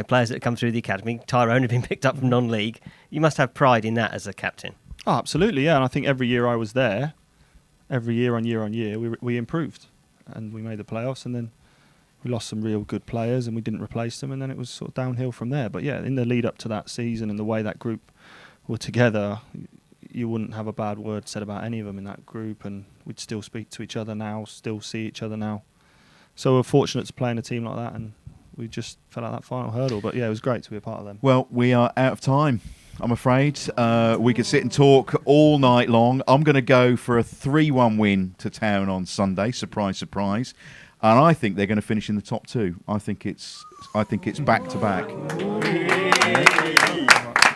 Speaker 4: players that had come through the academy. Tyrone had been picked up from non-league. You must have pride in that as a captain.
Speaker 5: Oh, absolutely, yeah. And I think every year I was there, every year on year, we improved, and we made the playoffs, and then we lost some real good players and we didn't replace them, and then it was sort of downhill from there. But yeah, in the lead up to that season and the way that group were together, you wouldn't have a bad word said about any of them in that group, and we'd still speak to each other now, still see each other now. So we're fortunate to play in a team like that, and we just fell out that final hurdle. But yeah, it was great to be a part of them.
Speaker 1: Well, we are out of time, I'm afraid. We could sit and talk all night long. I'm going to go for a 3-1 win to Town on Sunday. Surprise, surprise. And I think they're going to finish in the top 2. I think it's back to back.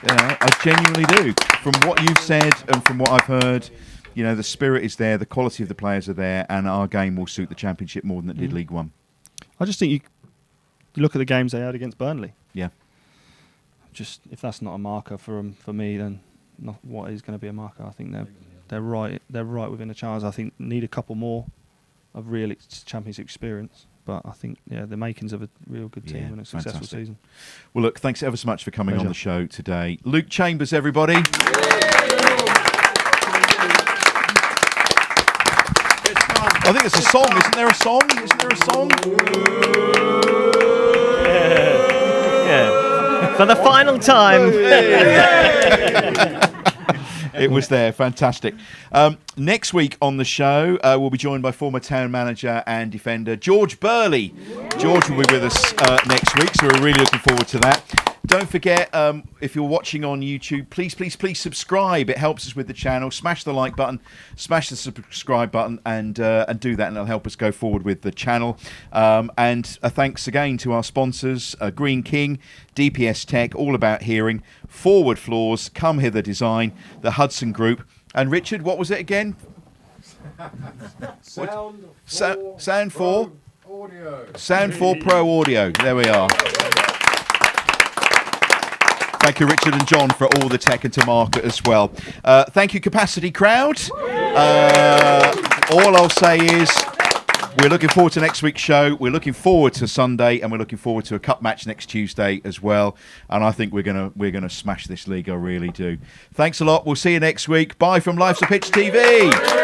Speaker 1: Yeah, I genuinely do. From what you've said and from what I've heard, the spirit is there, the quality of the players are there, and our game will suit the Championship more than it did League One.
Speaker 5: I just think you look at the games they had against Burnley.
Speaker 1: Yeah.
Speaker 5: Just if that's not a marker for me, then what is going to be a marker? I think they're right. They're right within a chance. I think need a couple more of real Championship experience. But I think, the makings of a real good team and a successful season.
Speaker 1: Well, look, thanks ever so much for coming on the show today. Luke Chambers, everybody. I think it's a song. Isn't there a song?
Speaker 4: Yeah. For the final time.
Speaker 1: It was there. Fantastic. Next week on the show, we'll be joined by former Town manager and defender George Burley. George will be with us next week, so we're really looking forward to that. Don't forget, if you're watching on YouTube, please subscribe. It helps us with the channel. Smash the like button, smash the subscribe button, and do that, and it'll help us go forward with the channel. And a thanks again to our sponsors, Green King, DPS Tech, All About Hearing, Forward Floors, Come Hither Design, the Hudson Group, and Richard, what was it again? Sound 4 Audio. Sound 4 Pro Audio. There we are. Thank you, Richard and John, for all the tech and to market as well. Thank you, Capacity Crowd. All I'll say is we're looking forward to next week's show. We're looking forward to Sunday, and we're looking forward to a cup match next Tuesday as well. And I think we're gonna smash this league. I really do. Thanks a lot. We'll see you next week. Bye from Life's a Pitch TV.